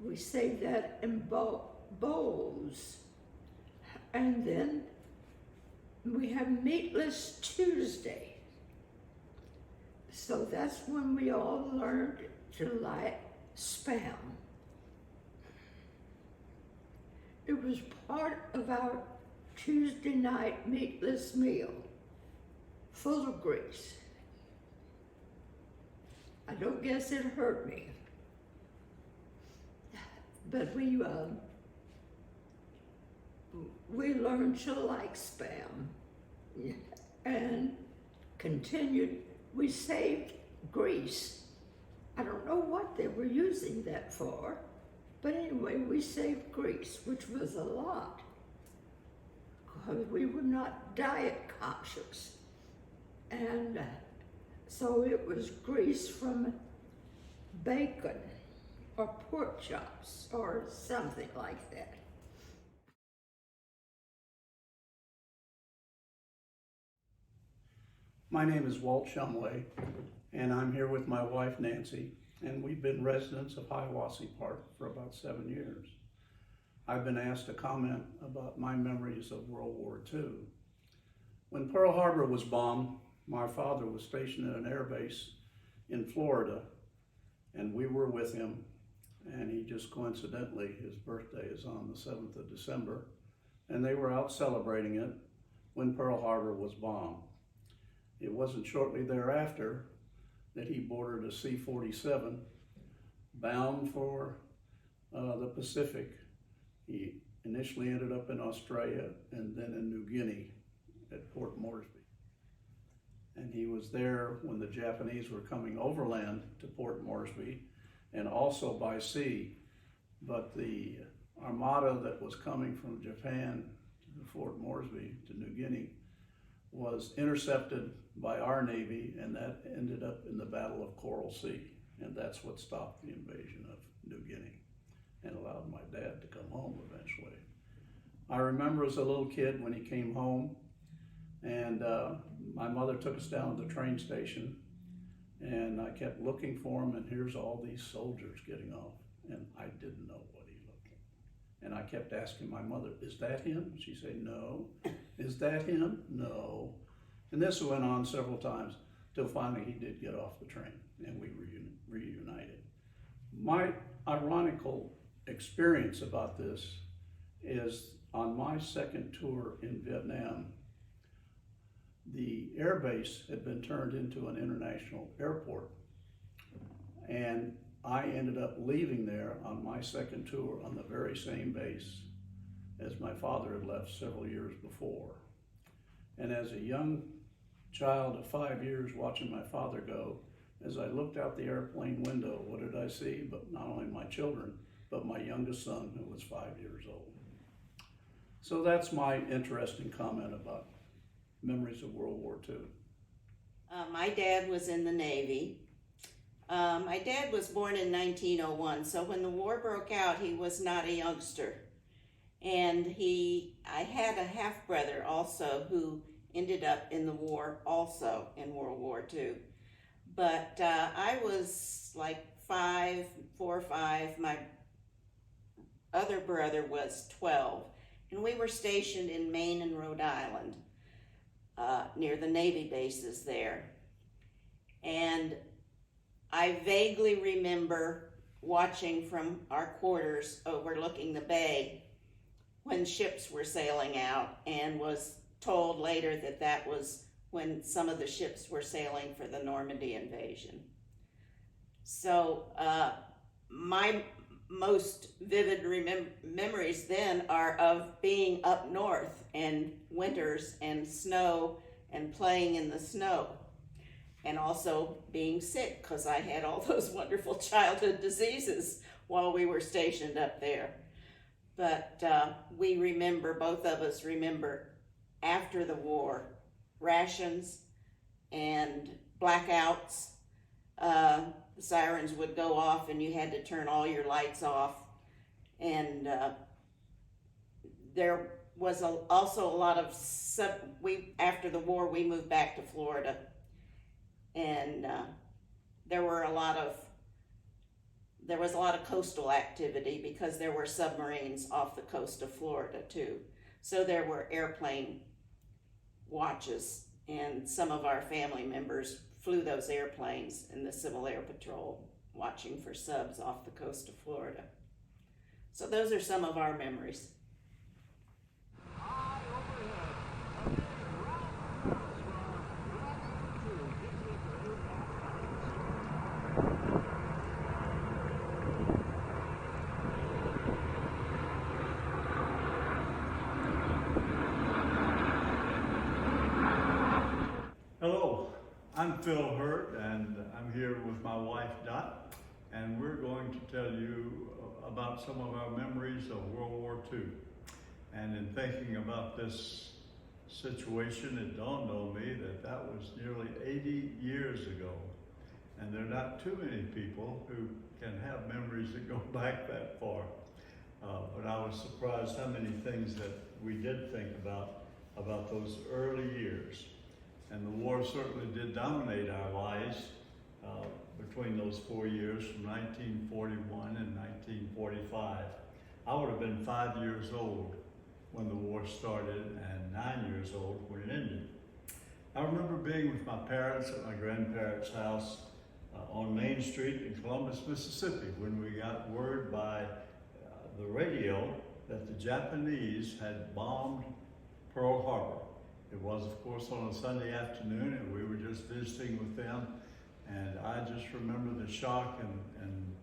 We saved that in bowls. And then we have Meatless Tuesday. So that's when we all learned to like Spam. It was part of our Tuesday night meatless meal, full of grease. I don't guess it hurt me, but we learned to like Spam and continued. We saved grease. I don't know what they were using that for, but anyway, we saved grease, which was a lot, because we were not diet conscious. And so it was grease from bacon or pork chops or something like that. My name is Walt Shumway, and I'm here with my wife Nancy, and we've been residents of Hiawassee Park for about 7 years. I've been asked to comment about my memories of World War II. When Pearl Harbor was bombed, my father was stationed at an air base in Florida, and we were with him, and he just coincidentally, his birthday is on the 7th of December, and they were out celebrating it when Pearl Harbor was bombed. It wasn't shortly thereafter that he boarded a C-47 bound for the Pacific. He initially ended up in Australia and then in New Guinea at Port Moresby. And he was there when the Japanese were coming overland to Port Moresby and also by sea. But the armada that was coming from Japan to Fort Moresby to New Guinea was intercepted by our Navy, and that ended up in the Battle of Coral Sea. And that's what stopped the invasion of New Guinea and allowed my dad to come home eventually. I remember as a little kid when he came home, and my mother took us down to the train station, and I kept looking for him, and here's all these soldiers getting off, and I didn't know what he looked like. And I I kept asking my mother, is that him? She said, no. Is that him? No. And this went on several times till finally he did get off the train and we reunited. My ironical experience about this is on my second tour in Vietnam, the air base had been turned into an international airport, and I ended up leaving there on my second tour on the very same base as my father had left several years before. And as a young child of 5 years watching my father go, as I looked out the airplane window, what did I see? But not only my children, but my youngest son, who was 5 years old. So that's my interesting comment about memories of World War II. My dad was in the Navy. My dad was born in 1901, so when the war broke out, he was not a youngster. And I had a half-brother also who ended up in the war also in World War II. But I was like 4 or 5. My other brother was 12. And we were stationed in Maine and Rhode Island, near the Navy bases there. And I vaguely remember watching from our quarters overlooking the bay when ships were sailing out, and was told later that that was when some of the ships were sailing for the Normandy invasion. So my most vivid memories then are of being up north and winters and snow and playing in the snow, and also being sick because I had all those wonderful childhood diseases while we were stationed up there. But we remember, both of us remember, after the war, rations and blackouts. The sirens would go off and you had to turn all your lights off. And there was also a lot of, after the war, we moved back to Florida. And there was a lot of coastal activity because there were submarines off the coast of Florida too. So there were airplane watches, and some of our family members flew those airplanes in the Civil Air Patrol, watching for subs off the coast of Florida. So those are some of our memories. Hello, I'm Phil Hurt, and I'm here with my wife Dot, and we're going to tell you about some of our memories of World War II. And in thinking about this situation, it dawned on me that that was nearly 80 years ago, and there are not too many people who can have memories that go back that far. But I was surprised how many things that we did think about those early years. And the war certainly did dominate our lives between those 4 years, from 1941 and 1945. I would have been 5 years old when the war started and 9 years old when it ended. I remember being with my parents at my grandparents' house on Main Street in Columbus, Mississippi, when we got word by the radio that the Japanese had bombed Pearl Harbor. It was, of course, on a Sunday afternoon, and we were just visiting with them. And I just remember the shock and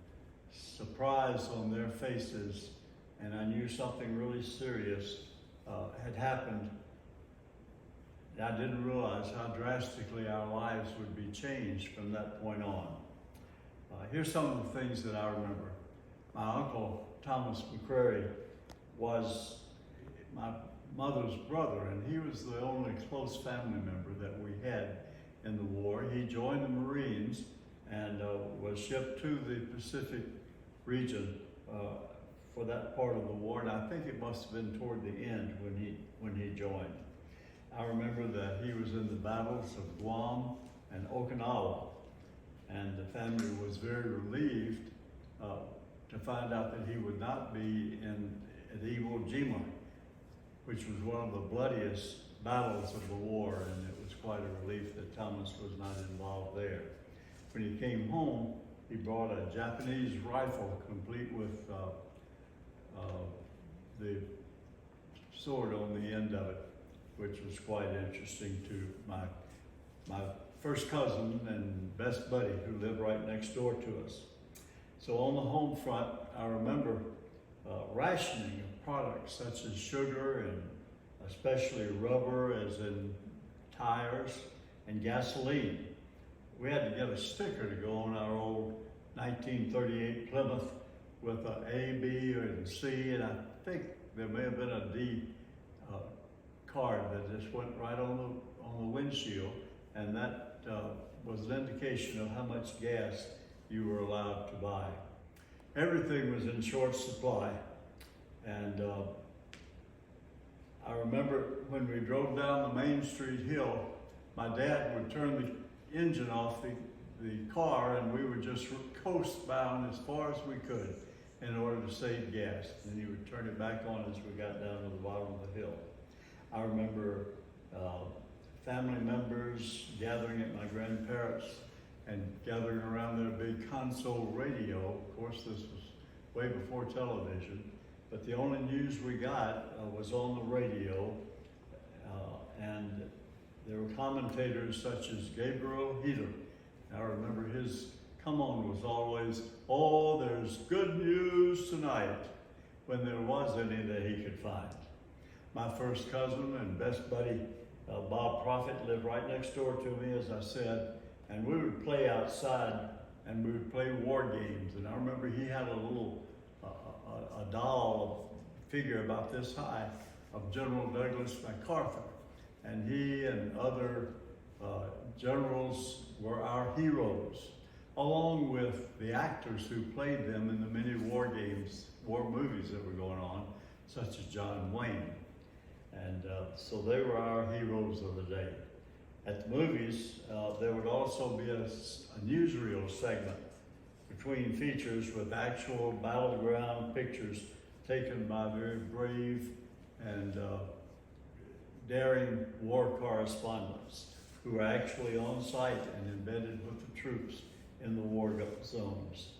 surprise on their faces. And I knew something really serious had happened. I didn't realize how drastically our lives would be changed from that point on. Here's some of the things that I remember. My uncle, Thomas McCrary, was my mother's brother, and he was the only close family member that we had in the war. He joined the Marines and was shipped to the Pacific region for that part of the war, and I think it must have been toward the end when he joined. I remember that he was in the battles of Guam and Okinawa, and the family was very relieved to find out that he would not be in at Iwo Jima, which was one of the bloodiest battles of the war, and it was quite a relief that Thomas was not involved there. When he came home, he brought a Japanese rifle complete with the sword on the end of it, which was quite interesting to my first cousin and best buddy who lived right next door to us. So on the home front, I remember rationing of products such as sugar and especially rubber, as in tires, and gasoline. We had to get a sticker to go on our old 1938 Plymouth with a A, B, and C, and I think there may have been a D card that just went right on the windshield, and that was an indication of how much gas you were allowed to buy. Everything was in short supply, and I remember when we drove down the Main Street hill, my dad would turn the engine off the car, and we would just coast bound as far as we could in order to save gas. And he would turn it back on as we got down to the bottom of the hill. I remember family members gathering at my grandparents' and gathering around their big console radio. Of course, this was way before television, but the only news we got was on the radio, and there were commentators such as Gabriel Heater. I remember his come on was always, "Oh, there's good news tonight," when there was any that he could find. My first cousin and best buddy, Bob Prophet, lived right next door to me, as I said, and we would play outside and we would play war games. And I remember he had a little a doll figure about this high of General Douglas MacArthur, and he and other generals were our heroes, along with the actors who played them in the many war games, war movies that were going on, such as John Wayne. And so they were our heroes of the day. At the movies, there would also be a newsreel segment between features with actual battleground pictures taken by very brave and daring war correspondents who were actually on site and embedded with the troops in the war zones.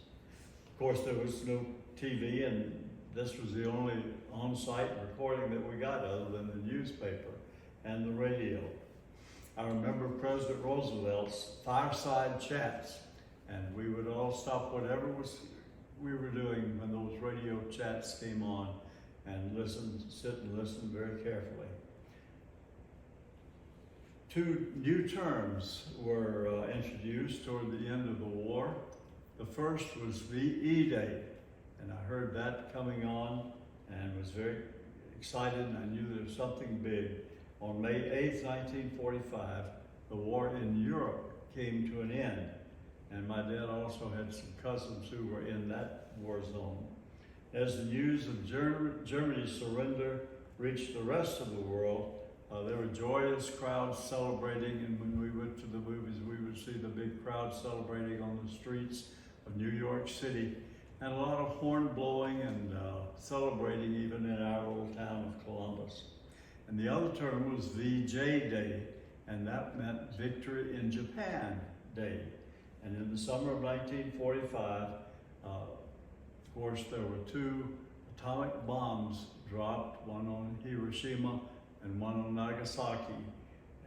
Of course, there was no TV, and this was the only on-site recording that we got other than the newspaper and the radio. I remember President Roosevelt's fireside chats, and we would all stop whatever we were doing when those radio chats came on and sit and listen very carefully. 2 new terms were introduced toward the end of the war. The first was VE Day, and I heard that coming on and was very excited, and I knew there was something big. On May 8th, 1945, the war in Europe came to an end, and my dad also had some cousins who were in that war zone. As the news of Germany's surrender reached the rest of the world, there were joyous crowds celebrating, and when we went to the movies, we would see the big crowd celebrating on the streets of New York City, and a lot of horn blowing and celebrating even in our little town of Columbus. And the other term was VJ Day, and that meant Victory in Japan Day. And in the summer of 1945, of course, there were 2 atomic bombs dropped, one on Hiroshima and one on Nagasaki.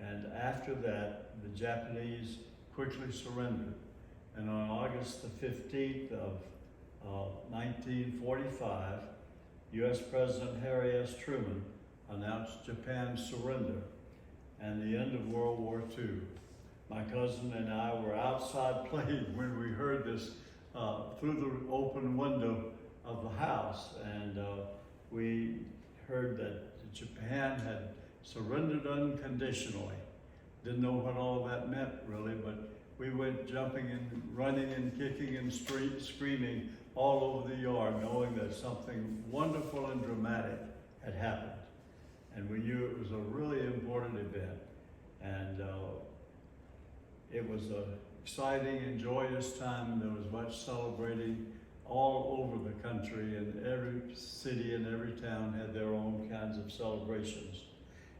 And after that, the Japanese quickly surrendered. And on August the 15th of 1945, U.S. President Harry S. Truman announced Japan's surrender and the end of World War II. My cousin and I were outside playing when we heard this through the open window of the house, and we heard that Japan had surrendered unconditionally. Didn't know what all that meant really, but we went jumping and running and kicking and screaming all over the yard, knowing that something wonderful and dramatic had happened. And we knew it was a really important event. And it was an exciting and joyous time. There was much celebrating all over the country, and every city and every town had their own kinds of celebrations.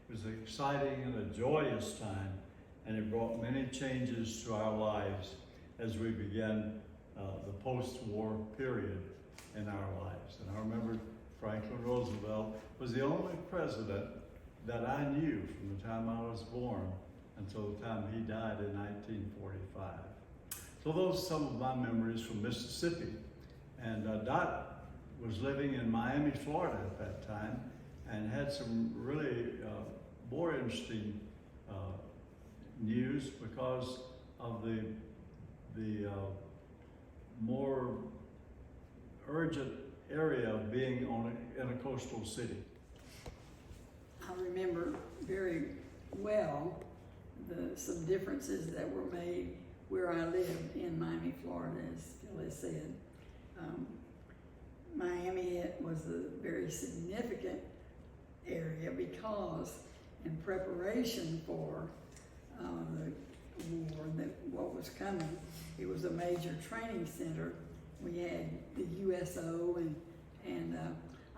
It was an exciting and a joyous time, and it brought many changes to our lives as we began the post-war period in our lives. And I remember Franklin Roosevelt was the only president that I knew from the time I was born until the time he died in 1945. So those are some of my memories from Mississippi. And Dot was living in Miami, Florida at that time, and had some really more interesting news because of the more urgent area of being in a coastal city. I remember very well some differences that were made where I lived in Miami, Florida, as Phil has said. Miami was a very significant area because in preparation for the war and what was coming, it was a major training center. We had the USO and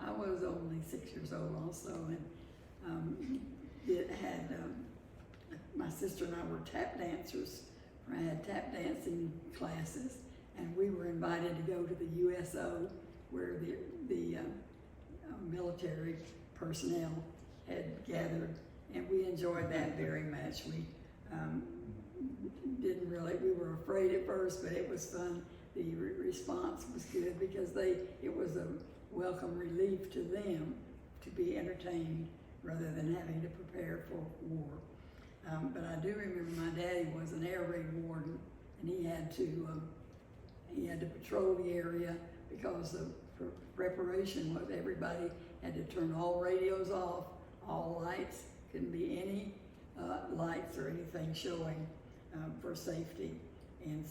I was only 6 years old also, and it had my sister and I were tap dancers. I had tap dancing classes, and we were invited to go to the USO where the military personnel had gathered, and we enjoyed that very much. We we were afraid at first, but it was fun. The response was good because it was a welcome relief to them to be entertained rather than having to prepare for war. But I do remember my daddy was an air raid warden, and he had to patrol the area because the preparation was everybody had to turn all radios off, all lights, couldn't be any lights or anything showing for safety. And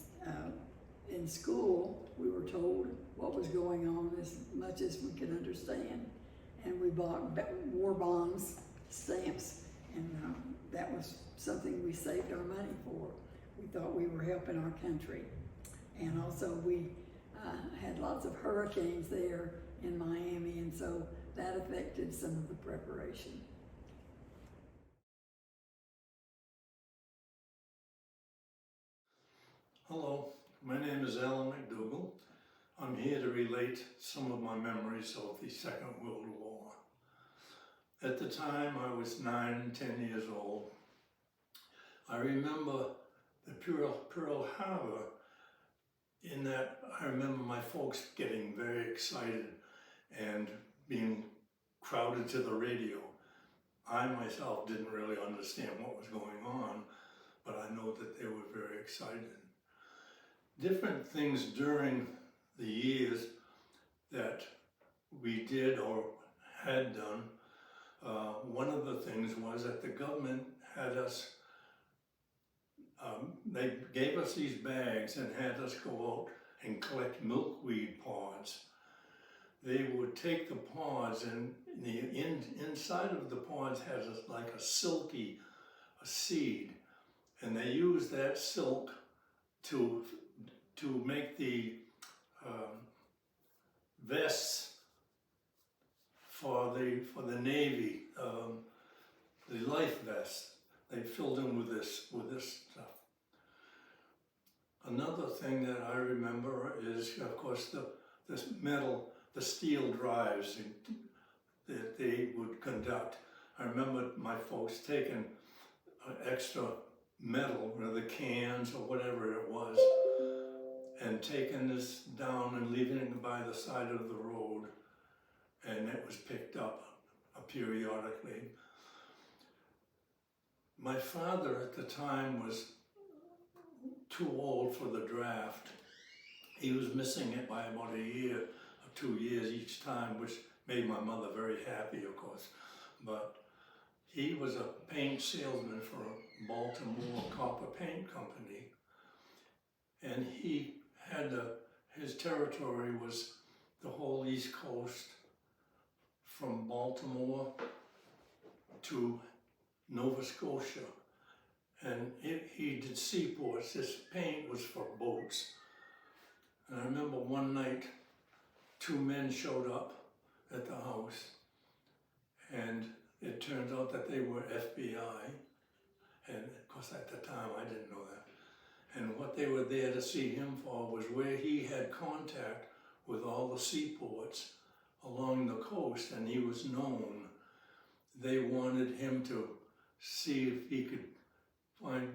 in school, we were told what was going on as much as we could understand. And we bought war bonds, stamps, and that was something we saved our money for. We thought we were helping our country. And also we had lots of hurricanes there in Miami, and so that affected some of the preparation. Hello, my name is Alan McDougall. I'm here to relate some of my memories of the Second World War. At the time, I was 9 and 10 years old. I remember the Pearl Harbor, in that I remember my folks getting very excited and being crowded to the radio. I myself didn't really understand what was going on, but I know that they were very excited. Different things during the years that we did or had done. One of the things was that the government had us, they gave us these bags and had us go out and collect milkweed pods. They would take the pods, and the inside of the pods has like a silky seed, and they used that silk to make the vests for the Navy, the life vests. They filled them with this stuff. Another thing that I remember is, of course, the steel drives that they would conduct. I remember my folks taking extra metal, the cans or whatever it was, and taking this down and leaving it by the side of the road, and it was picked up periodically. My father at the time was too old for the draft. He was missing it by about a year or 2 years each time, which made my mother very happy, of course. But he was a paint salesman for a Baltimore copper paint company, and he had his territory was the whole East Coast from Baltimore to Nova Scotia. And he did seaports. His paint was for boats. And I remember one night two men showed up at the house, and it turned out that they were FBI, and of course at the time I didn't know that. And what they were there to see him for was where he had contact with all the seaports along the coast, and he was known. They wanted him to see if he could find,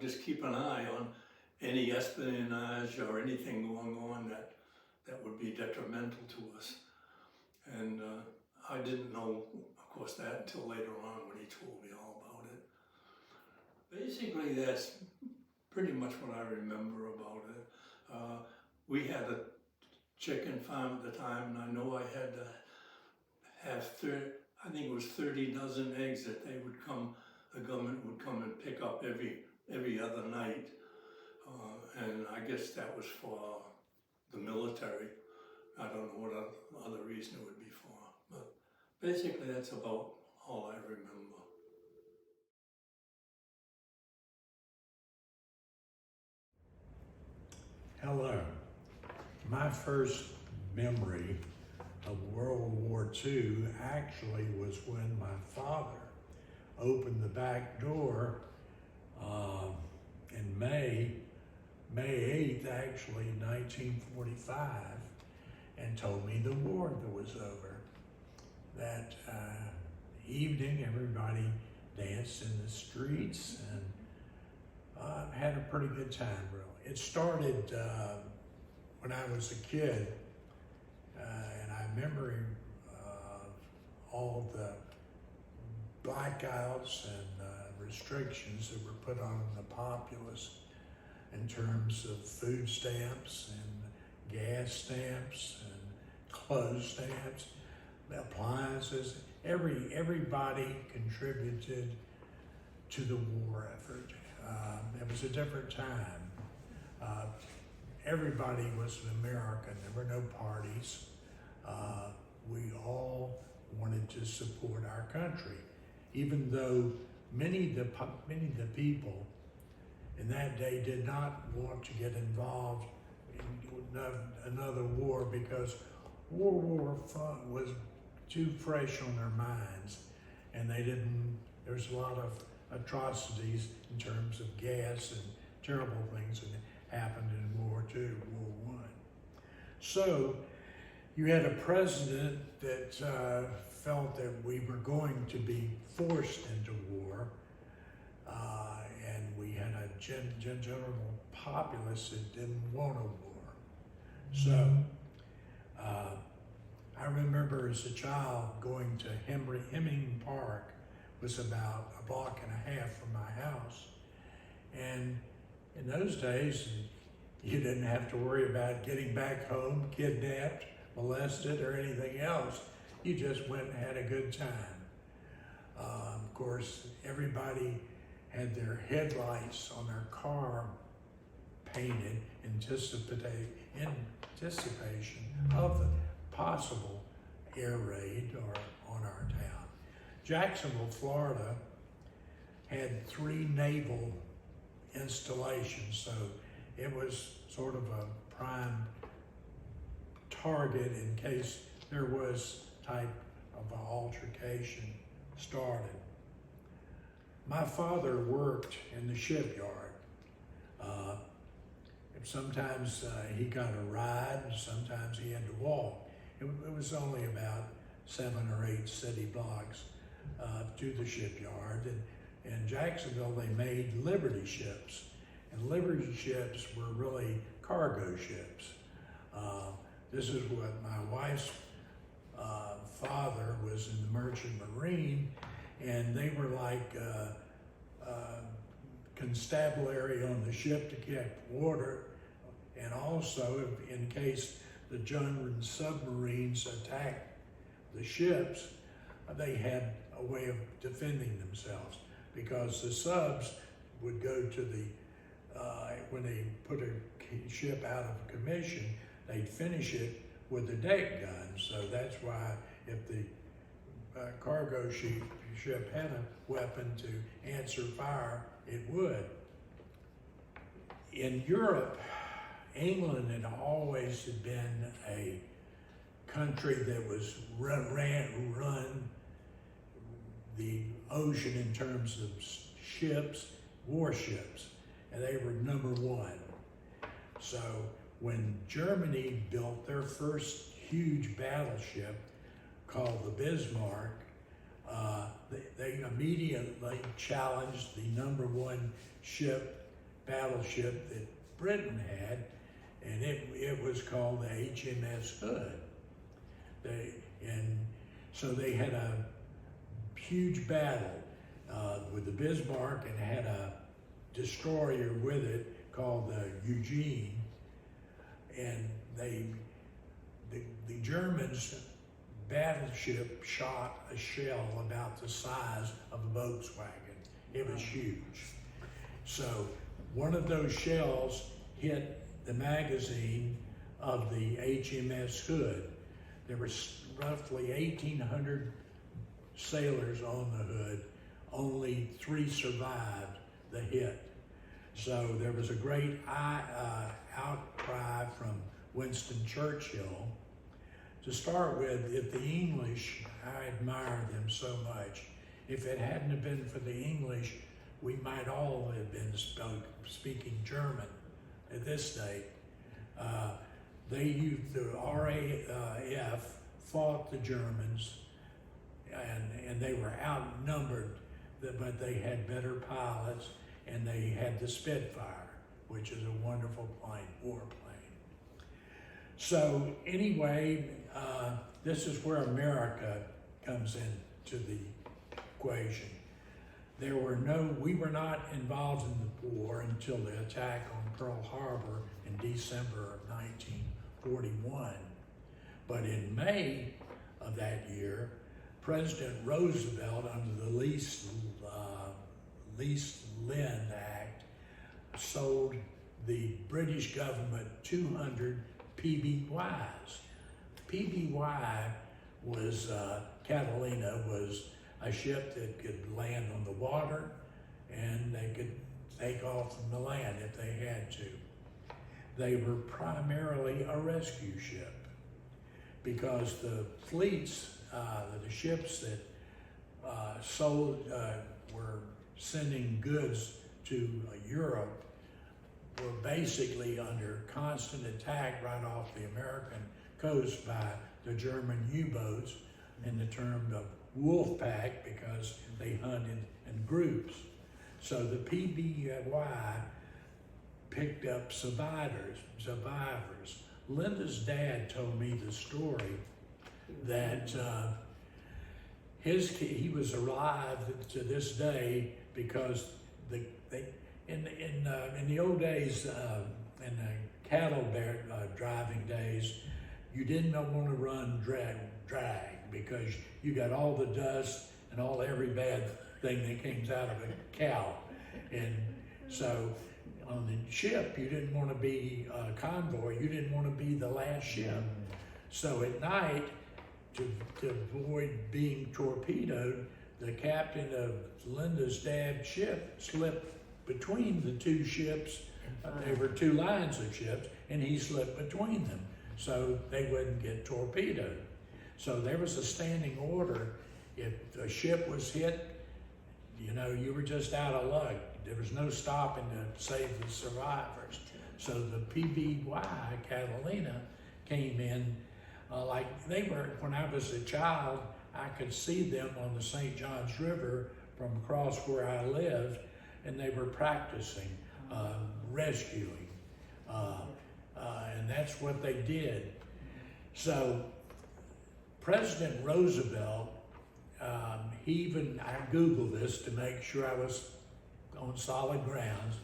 just keep an eye on any espionage or anything going on that would be detrimental to us. And I didn't know, of course, that until later on when he told me all about it. Basically, that's pretty much what I remember about it. We had a chicken farm at the time, and I know I had to have 30 dozen eggs that the government would come and pick up every other night. And I guess that was for the military. I don't know what other reason it would be for, but basically that's about all I remember. Hello. My first memory of World War II actually was when my father opened the back door in May 8th, actually, 1945, and told me the war was over. That evening, everybody danced in the streets and had a pretty good time, really. It started when I was a kid, and I remember all the blackouts and restrictions that were put on the populace in terms of food stamps and gas stamps and clothes stamps, appliances. Everybody contributed to the war effort. It was a different time. Everybody was an American. There were no parties. We all wanted to support our country, even though many of the people in that day did not want to get involved in another war because World War I was too fresh on their minds, and there was a lot of atrocities in terms of gas and terrible things that happened in World War II, World War I. So you had a president that felt that we were going to be forced into war, and we had a general populace that didn't want a war. So I remember as a child going to Hemming Park, was about a block and a half from my house. And in those days, you didn't have to worry about getting back home, kidnapped, molested, or anything else. You just went and had a good time. Of course, everybody had their headlights on their car painted in anticipation of the possible air raid or on our town. Jacksonville, Florida had 3 naval installations, so it was sort of a prime target in case there was type of an altercation started. My father worked in the shipyard. Sometimes he got a ride, sometimes he had to walk. It was only about 7 or 8 city blocks to the shipyard. And in Jacksonville, they made Liberty ships. And Liberty ships were really cargo ships. This is what my wife's father was in the Merchant Marine, and they were like constabulary on the ship to keep water, and also in case the German submarines attacked the ships, they had a way of defending themselves, because the subs would go to the, when they put a ship out of commission, they'd finish it with a deck gun. So that's why if the cargo ship had a weapon to answer fire, it would. In Europe, England had always been a country that was run the ocean in terms of ships, warships, and they were number one. So when Germany built their first huge battleship called the Bismarck, they immediately challenged the number one battleship that Britain had, and it was called the HMS Hood. So they had a huge battle with the Bismarck and had a destroyer with it called the Eugene, and the Germans battleship shot a shell about the size of a Volkswagen. It was huge. So one of those shells hit the magazine of the HMS Hood. There were roughly 1,800 sailors on the hood. Only 3 survived the hit. So there was a great outcry from Winston Churchill. To start with, if the English, I admire them so much. If it hadn't have been for the English, we might all have been speaking German at this date. They used the RAF fought the Germans, and they were outnumbered, but they had better pilots, and they had the Spitfire, which is a wonderful warplane. So anyway, this is where America comes into the equation. We were not involved in the war until the attack on Pearl Harbor in December of 1941. But in May of that year, President Roosevelt, under the Lease Lend Act, sold the British government 200 PBYs. PBY was, Catalina was a ship that could land on the water, and they could take off from the land if they had to. They were primarily a rescue ship because the fleets, the ships that were sending goods to Europe were basically under constant attack right off the American coast by the German U-boats in the term of wolf pack, because they hunted in groups. So the PBY picked up survivors. Linda's dad told me the story that he was alive to this day because in the old days, in the cattle driving days, you did not want to run drag because you got all the dust and every bad thing that comes out of a cow. And so on the ship, you didn't want to be a convoy, you didn't want to be the last ship. So at night, to avoid being torpedoed, the captain of Linda's dad's ship slipped between the two ships. There were 2 lines of ships, and he slipped between them so they wouldn't get torpedoed. So there was a standing order. If a ship was hit, you were just out of luck. There was no stopping to save the survivors. So the PBY Catalina came in like they were, when I was a child, I could see them on the St. Johns River from across where I lived, and they were practicing rescuing. And that's what they did. So President Roosevelt, I Googled this to make sure I was on solid grounds,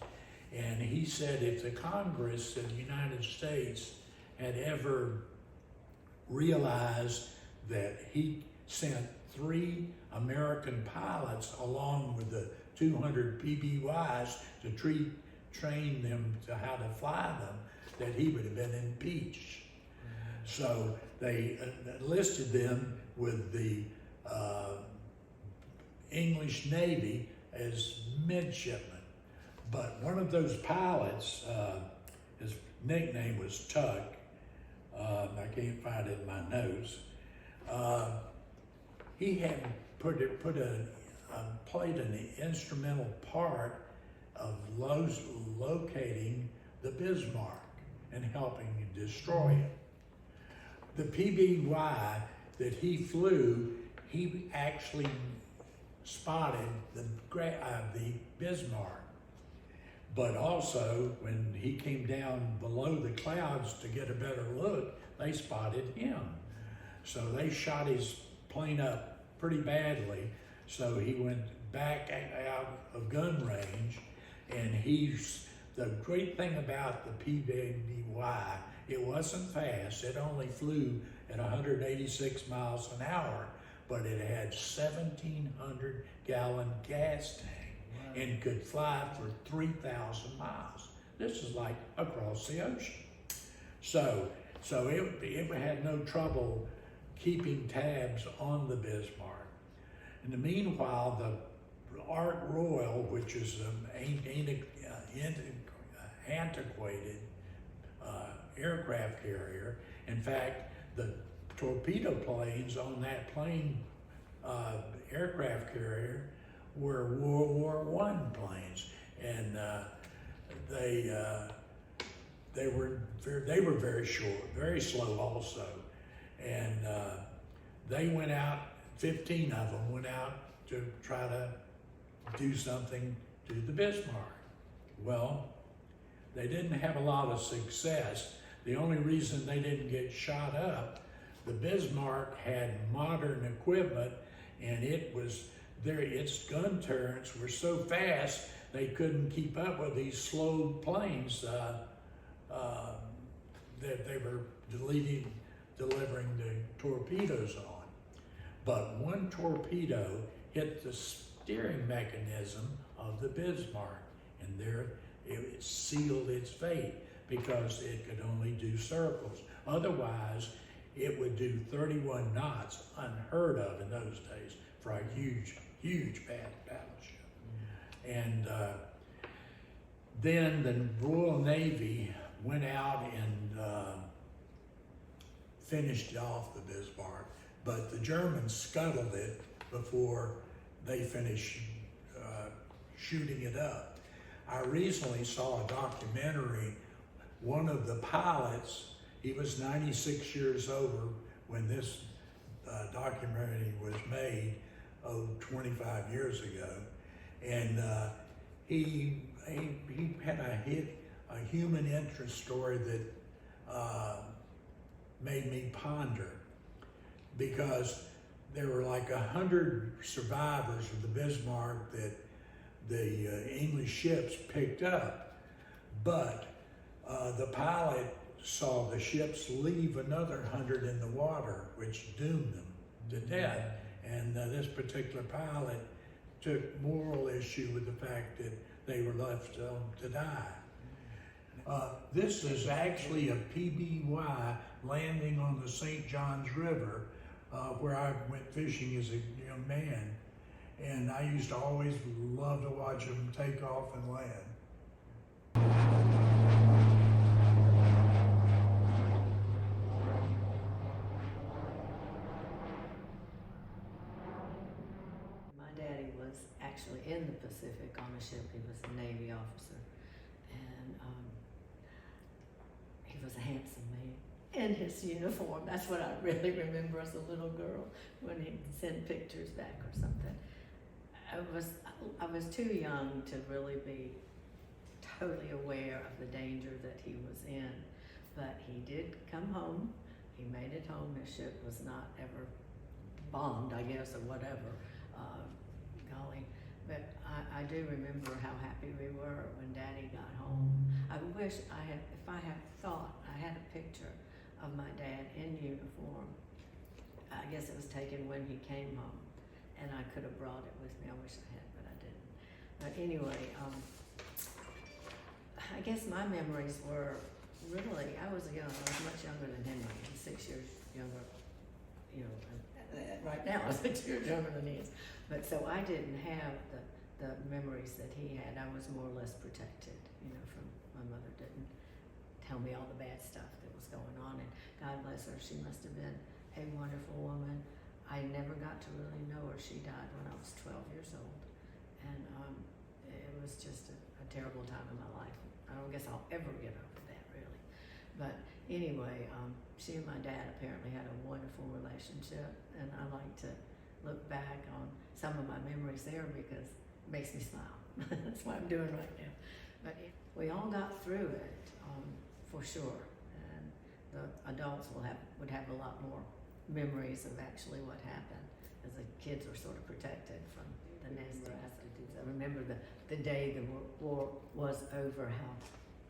and he said if the Congress of the United States had ever realized that he sent 3 American pilots along with the 200 PBYs to train them to how to fly them, that he would have been impeached. So they enlisted them with the English Navy as midshipmen. But one of those pilots, his nickname was Tuck, I can't find it in my notes. He had played an instrumental part of locating the Bismarck and helping destroy it. The PBY that he flew, he actually spotted the Bismarck. But also, when he came down below the clouds to get a better look, they spotted him. So they shot his plane up pretty badly. So he went back out of gun range, and the great thing about the PBY, it wasn't fast. It only flew at 186 miles an hour, but it had 1,700 gallon gas tank and could fly for 3,000 miles. This is like across the ocean. So it had no trouble keeping tabs on the Bismarck. In the meanwhile, the Ark Royal, which is an antiquated aircraft carrier, in fact, the torpedo planes on that aircraft carrier were World War I planes, and they were very short, very slow also, and they went out. 15 of them went out to try to do something to the Bismarck. Well, they didn't have a lot of success. The only reason they didn't get shot up, the Bismarck had modern equipment, and its gun turrets were so fast they couldn't keep up with these slow planes that they were delivering the torpedoes on. But one torpedo hit the steering mechanism of the Bismarck, and there it sealed its fate because it could only do circles. Otherwise, it would do 31 knots, unheard of in those days for a huge battleship. And then the Royal Navy went out and finished off the Bismarck, but the Germans scuttled it before they finished shooting it up. I recently saw a documentary. One of the pilots, he was 96 years old when this documentary was made, 25 years ago, and he had a human interest story that made me ponder, because there were like 100 survivors of the Bismarck that the English ships picked up, but the pilot saw the ships leave another 100 in the water, which doomed them to death. And this particular pilot took moral issue with the fact that they were left to die. This is actually a PBY landing on the St. Johns River, where I went fishing as a young man. And I used to always love to watch them take off and land. My daddy was actually in the Pacific on a ship. He was a Navy officer, and he was a handsome man in his uniform. That's what I really remember as a little girl when he'd send pictures back or something. I was too young to really be totally aware of the danger that he was in, but he did come home. He made it home. His ship was not ever bombed, I guess, or whatever. Golly, but I do remember how happy we were when Daddy got home. I wish I had a picture of my dad in uniform. I guess it was taken when he came home, and I could have brought it with me. I wish I had, but I didn't. But anyway, I guess my memories were really, I was much younger than him. I was 6 years younger, right now I'm 6 years younger than he is. But so I didn't have the memories that he had. I was more or less protected, from my mother didn't tell me all the bad stuff that was going on. And God bless her, she must have been a wonderful woman. I never got to really know her. She died when I was 12 years old. And it was just a terrible time in my life. I don't guess I'll ever get over that, really. But anyway, she and my dad apparently had a wonderful relationship, and I like to look back on some of my memories there because it makes me smile. That's what I'm doing right now. But we all got through it, for sure. And the adults would have a lot more memories of actually what happened, as the kids were sort of protected from the nasty attitudes. I remember the day the war was over, how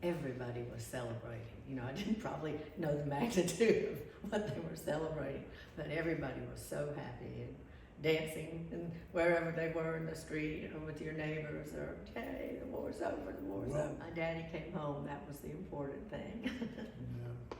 everybody was celebrating. You know, I didn't probably know the magnitude of what they were celebrating, but everybody was so happy and dancing and wherever they were in the street or with your neighbors, or, hey, the war's over, the war's over. My daddy came home, that was the important thing. Yeah.